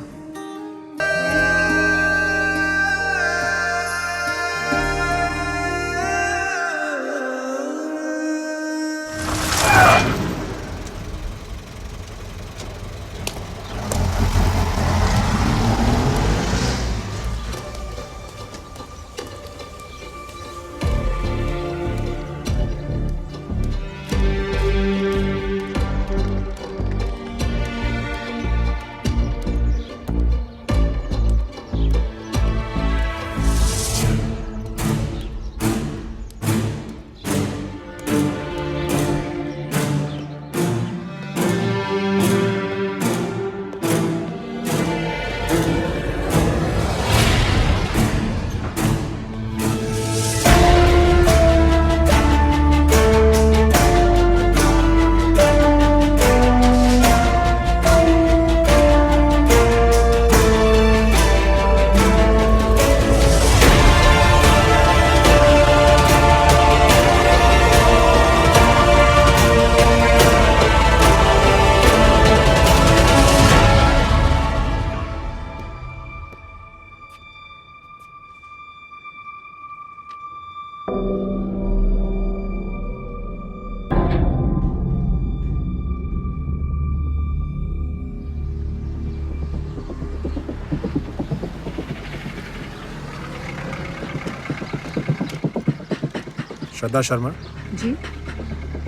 K: श्रद्धा शर्मा,
I: जी।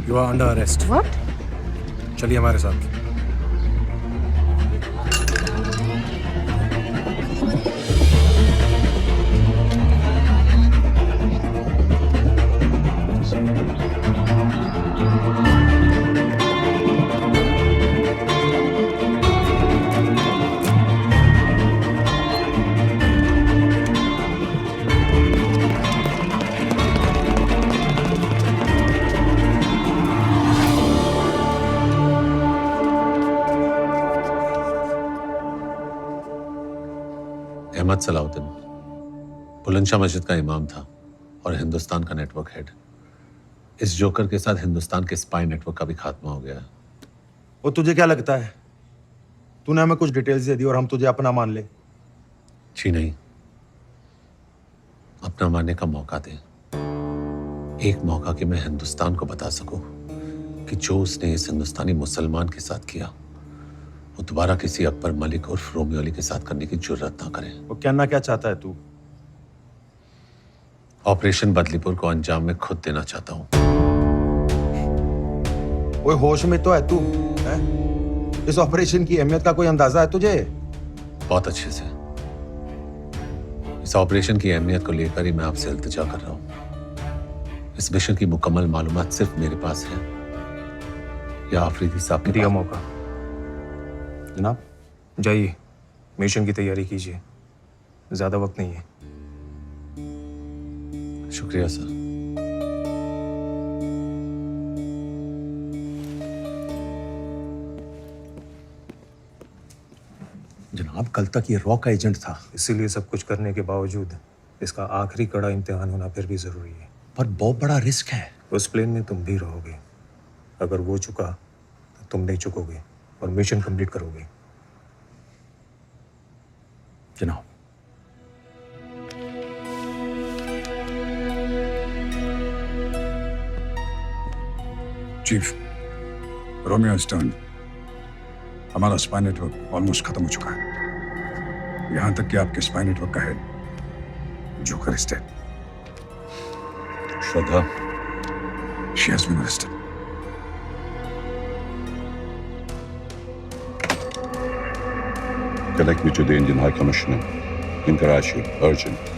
K: You are under arrest.
I: What?
K: चलिए हमारे साथ।
S: अहमद सलाउद्दीन बुलंदशाह मस्जिद का इमाम था और हिंदुस्तान का नेटवर्क हेड। इस जोकर के साथ हिंदुस्तान के स्पाई नेटवर्क का भी खात्मा हो गया।
C: वो तुझे क्या लगता है, तूने हमें कुछ डिटेल्स दे दी और हम तुझे अपना मान ले?
S: जी नहीं, अपना मानने का मौका दे। एक मौका कि मैं हिंदुस्तान को बता सकूं कि जो उसने इस हिंदुस्तानी मुसलमान के साथ किया वो दोबारा किसी अकबर मलिक और रोमियो अली के साथ करने की जुर्रत ना करे।
C: वो कहना क्या चाहता है तू?
S: ऑपरेशन बदलीपुर को अंजाम मैं खुद देना चाहता हूं।
C: वो होश में तो है तू? है? इस ऑपरेशन की अहमियत का कोई अंदाजा है तुझे?
S: बहुत अच्छे से। इस ऑपरेशन की अहमियत को लेकर ही मैं आपसे इल्तिजा कर रहा हूं। इस मिशन की मुकम्मल मालूमात सिर्फ मेरे पास है या आफरीदी साहब
K: दिया मौका। जनाब जाइए, मिशन की तैयारी कीजिए, ज्यादा वक्त नहीं है।
S: शुक्रिया सर।
C: जनाब कल तक ये रॉ का एजेंट था।
K: इसीलिए सब कुछ करने के बावजूद इसका आखिरी कड़ा इम्तिहान होना फिर भी जरूरी है।
C: पर बहुत बड़ा रिस्क है।
K: उस प्लेन में तुम भी रहोगे। अगर वो चुका तो तुम नहीं चुकोगे और मिशन कंप्लीट करोगे।
C: जनाब
D: चीफ, रोमियो स्टर्न, हमारा स्पाई नेटवर्क ऑलमोस्ट खत्म हो चुका है। यहां तक कि आपके स्पाई नेटवर्क का head joker is dead.
E: Shraddha,
D: she has been arrested.
E: connect me to the Indian High Commissioner in Karachi, urgent.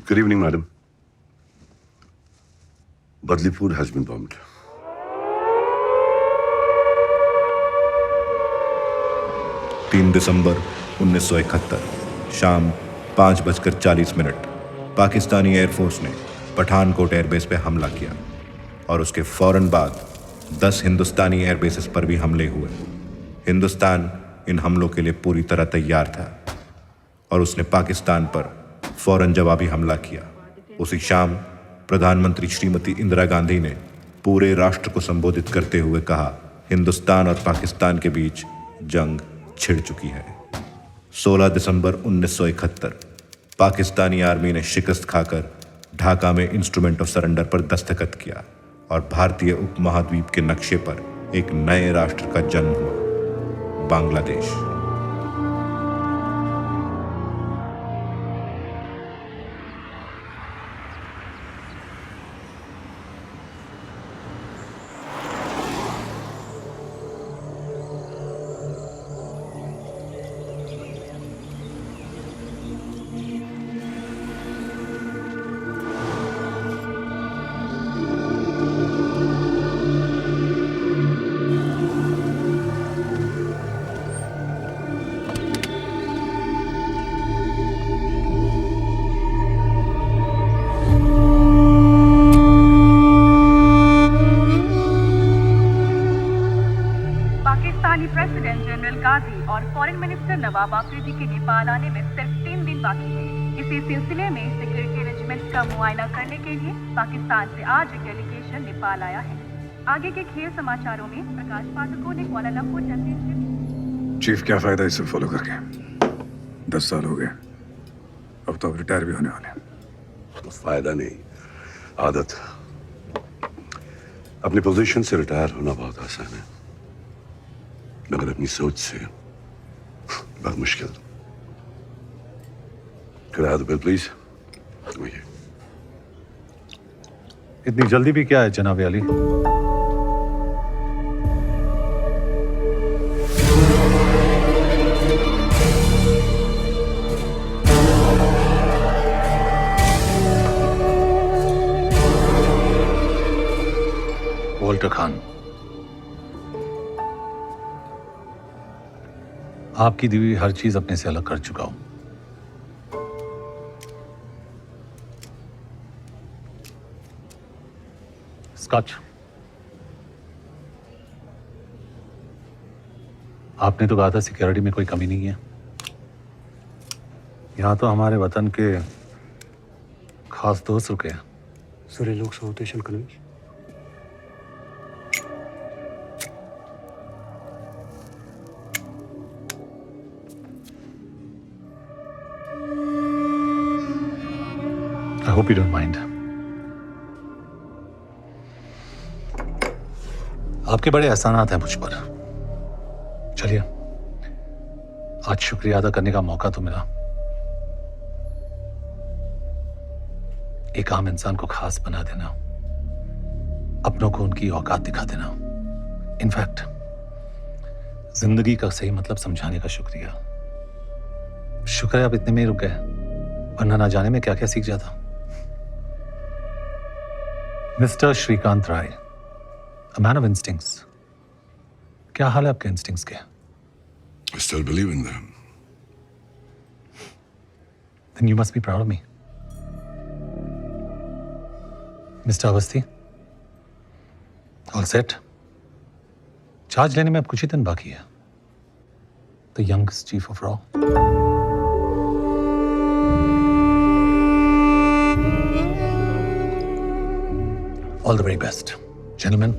E: Good evening, madam. Badlipur has been bombed.
O: दिसंबर 1971 शाम 5:40 पाकिस्तानी एयरफोर्स ने पठानकोट एयरबेस पे हमला किया और उसके फौरन बाद 10 हिंदुस्तानी एयरबेसेस पर भी हमले हुए। हिंदुस्तान इन हमलों के लिए पूरी तरह तैयार था और उसने पाकिस्तान पर फौरन जवाबी हमला किया। उसी शाम प्रधानमंत्री श्रीमती इंदिरा गांधी ने पूरे राष्ट्र को संबोधित करते हुए कहा, हिंदुस्तान और पाकिस्तान के बीच जंग छिड़ चुकी है। 16 दिसंबर 1971 पाकिस्तानी आर्मी ने शिकस्त खाकर ढाका में इंस्ट्रूमेंट ऑफ सरेंडर पर दस्तखत किया और भारतीय उपमहाद्वीप के नक्शे पर एक नए राष्ट्र का जन्म हुआ, बांग्लादेश।
W: पाकिस्तानी प्रेसिडेंट जनरल गाजी और फॉरेन मिनिस्टर नवाब आफरीदी के नेपाल आने में सिर्फ 3 दिन बाकी है। इसी सिलसिले में सिक्योरिटी अरेंजमेंट्स का मुआयना करने के लिए पाकिस्तान से आज एक डेलीगेशन नेपाल आया है। आगे के खेल समाचारों में प्रकाश पाठकों ने कुआलालंपुर चैंपियनशिप।
D: चीफ, क्या फायदा इसे फॉलो करके? 10 साल हो गए, अब तो रिटायर भी होने वाले।
E: फायदा नहीं, आदत। अपनी पोजीशन से रिटायर होना बहुत आसान है, मगर अपनी सोच से बहुत मुश्किल। Could I have the bill, please?
S: इतनी जल्दी भी क्या है जनाब अली? वॉल्टर खान, आपकी दी हुई हर चीज अपने से अलग कर चुका हूं। स्कॉच, आपने तो कहा था सिक्योरिटी में कोई कमी नहीं है। यहां तो हमारे वतन के खास दोस्त रुके हैं।
P: Surelok South College.
S: I hope you don't mind. आपके बड़े एहसानात हैं मुझ पर। चलिए, आज शुक्रिया अदा करने का मौका तो मिला। एक आम इंसान को खास बना देना, अपनों को उनकी औकात दिखा देना, इनफैक्ट जिंदगी का सही मतलब समझाने का शुक्रिया। शुक्र है आप इतने में ही रुक गए, वरना ना जाने में क्या क्या सीख जाता। Mister Shrikant Rai, a man of instincts. क्या हाल है आपके इंस्टिंक्ट्स के?
E: I still believe in them.
S: Then you must be proud of me. Mister Awasthi, all set? Charge लेने में अब कुछ ही दिन बाकी है। द यंगेस्ट चीफ ऑफ रॉ। All the very best, gentleman.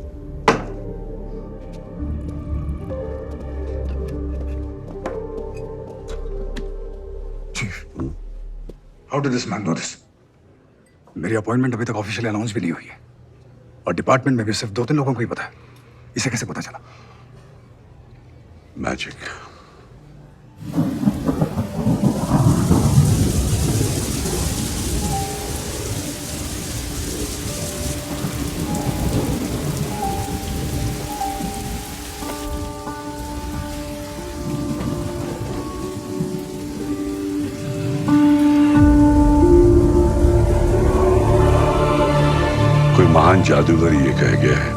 D: Chief, how did this man know this? मेरी अपॉइंटमेंट अभी तक ऑफिशियली अनाउंस भी नहीं हुई है और डिपार्टमेंट में भी सिर्फ 2-3 लोगों को ही पता है। इसे कैसे पता चला?
E: मैजिक। कोई महान जादूगर ये कह गया है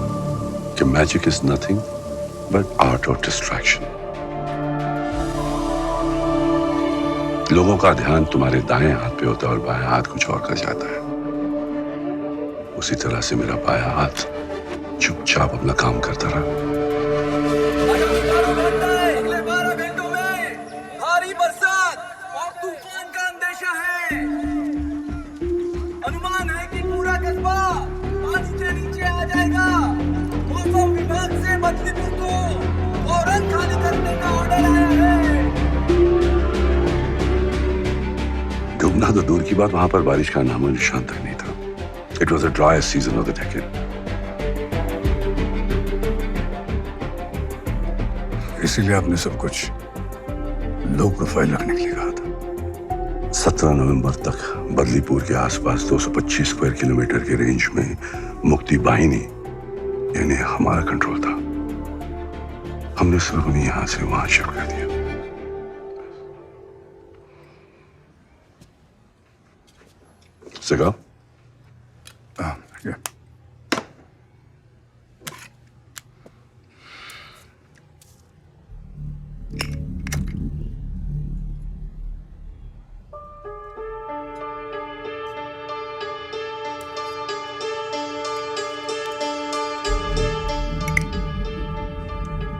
E: कि magic is nothing but art of distraction. लोगों का ध्यान तुम्हारे दाएं हाथ पे होता है और बाएं हाथ कुछ और कर जाता है। उसी तरह से मेरा बायां हाथ चुपचाप अपना काम करता रहा।
U: अगले 12 घंटों में भारी बरसात और तूफान का अंदेशा है। अनुमान है कि पूरा कस्बा पानी के नीचे आ जाएगा। मौसम विभाग से बदलीपुर को फौरन खाली करने का ऑर्डर आया है।
E: डूबना तो दूर की बात, वहां पर बारिश का नामो निशान तक नहीं था। It was the driest season of the decade.
D: इसीलिए आपने सब कुछ लो प्रोफाइल रखने के लिए कहा था।
E: 17 नवंबर तक बदलीपुर के आसपास 225 स्क्वायर किलोमीटर के रेंज में मुक्ति बाहिनी यानी हमारा कंट्रोल था। हमने सिर्फ उन्हें यहां से वहां शिफ्ट कर दिया। सिगा?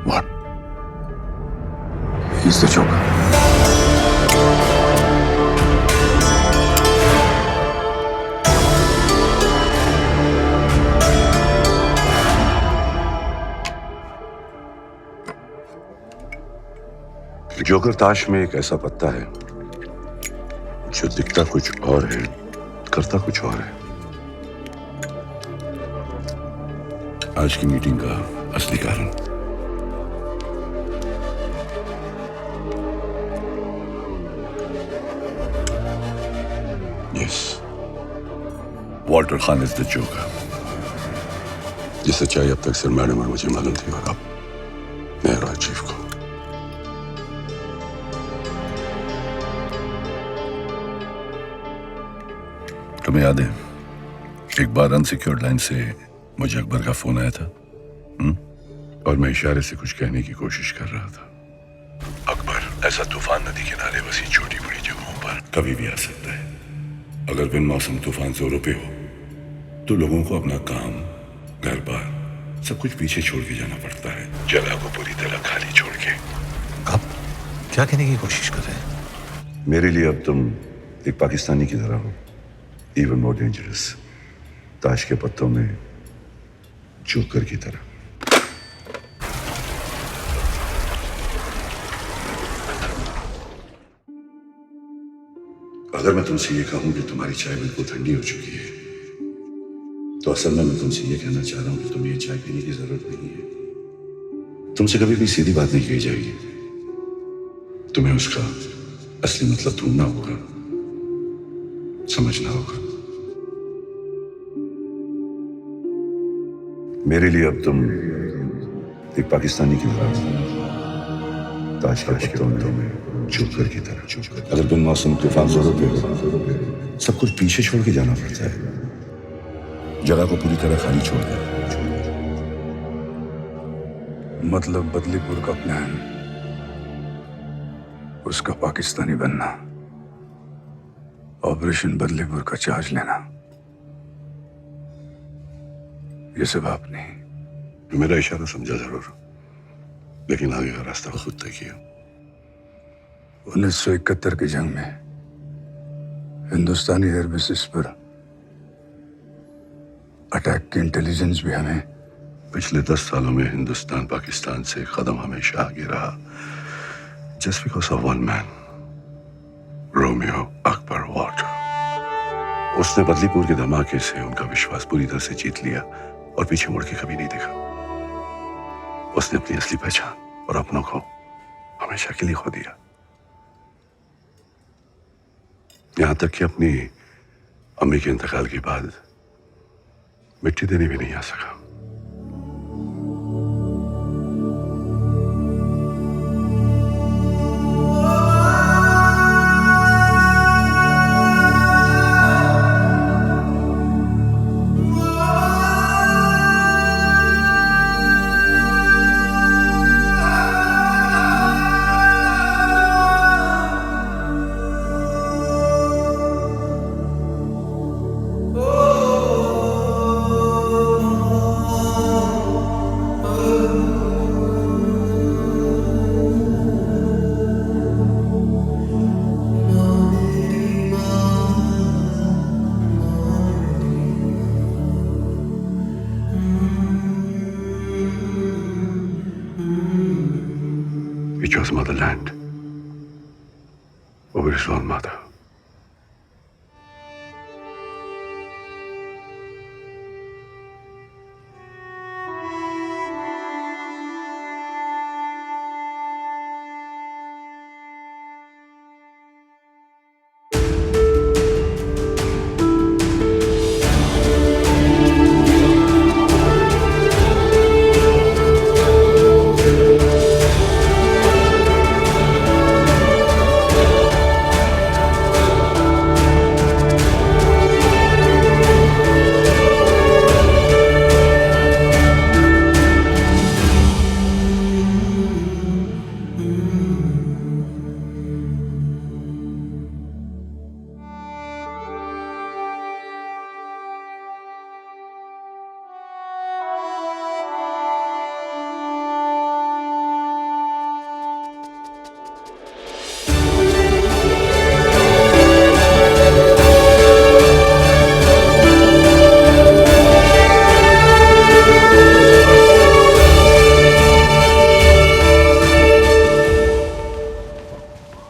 D: What? He's the Joker.
E: Joker ताश में एक ऐसा पत्ता है जो दिखता कुछ और है, करता कुछ और है। आज की मीटिंग का असली कारण yes, Walter Khan is the joker. ये सच्चाई अब तक सिर्फ मैडम और मुझे मालूम थी और अब मेरा चीफ को। तुम्हें याद है एक बार अनसिक्योर्ड लाइन से मुझे अकबर का फोन आया था और मैं इशारे से कुछ कहने की कोशिश कर रहा था। अकबर ऐसा तूफान नदी किनारे बसी छोटी बड़ी जगहों पर कभी भी आ सकता है। अगर बिन मौसम तूफान जोरों पे हो तो लोगों को अपना काम, घर बार सब कुछ पीछे छोड़ के जाना पड़ता है, जगह को पूरी तरह खाली छोड़ के।
S: आप क्या कहने की कोशिश कर रहे हैं?
E: मेरे लिए अब तुम एक पाकिस्तानी की तरह हो, even more dangerous, ताश के पत्तों में जोकर की तरह। अगर मैं तुमसे ये कहूं कि तुम्हारी चाय बिल्कुल ठंडी हो चुकी है तो असल में मैं तुमसे ये कहना चाह रहा हूं कि तुम्हें ये चाय पीने की जरूरत नहीं है। तुमसे कभी भी सीधी बात नहीं कही जाएगी, तुम्हें उसका असली मतलब ढूंढना होगा, समझना होगा। मेरे लिए अब तुम एक पाकिस्तानी की तरह, ताश के पत्तों में जोकर की तरह। अगर बिन मौसम तूफान जोरों पे हो सब कुछ पीछे छोड़ के जाना पड़ता है, जगह को पूरी तरह खाली छोड़ देना।
D: मतलब बदलीपुर का प्लान, उसका पाकिस्तानी बनना, ऑपरेशन बदलीपुर का चार्ज लेना, ये सब आपने।
E: मेरा इशारा समझा जरूर, लेकिन आगे का रास्ता खुद तय किया।
D: 1971 की जंग में हिंदुस्तानी एयर बेसिस पर अटैक की इंटेलिजेंस भी हमें।
E: पिछले 10 सालों में हिंदुस्तान पाकिस्तान से कदम हमेशा आगे रहा, just because of one man, Romeo Akbar Walter. उसने बदलीपुर के धमाके से उनका विश्वास पूरी तरह से जीत लिया और पीछे मुड़ के कभी नहीं देखा। उसने अपनी असली पहचान और अपनों को हमेशा के लिए खो दिया, यहां तक कि अपनी अम्मी के इंतकाल के बाद मिट्टी देने भी नहीं आ सका। India's motherland over his own mother.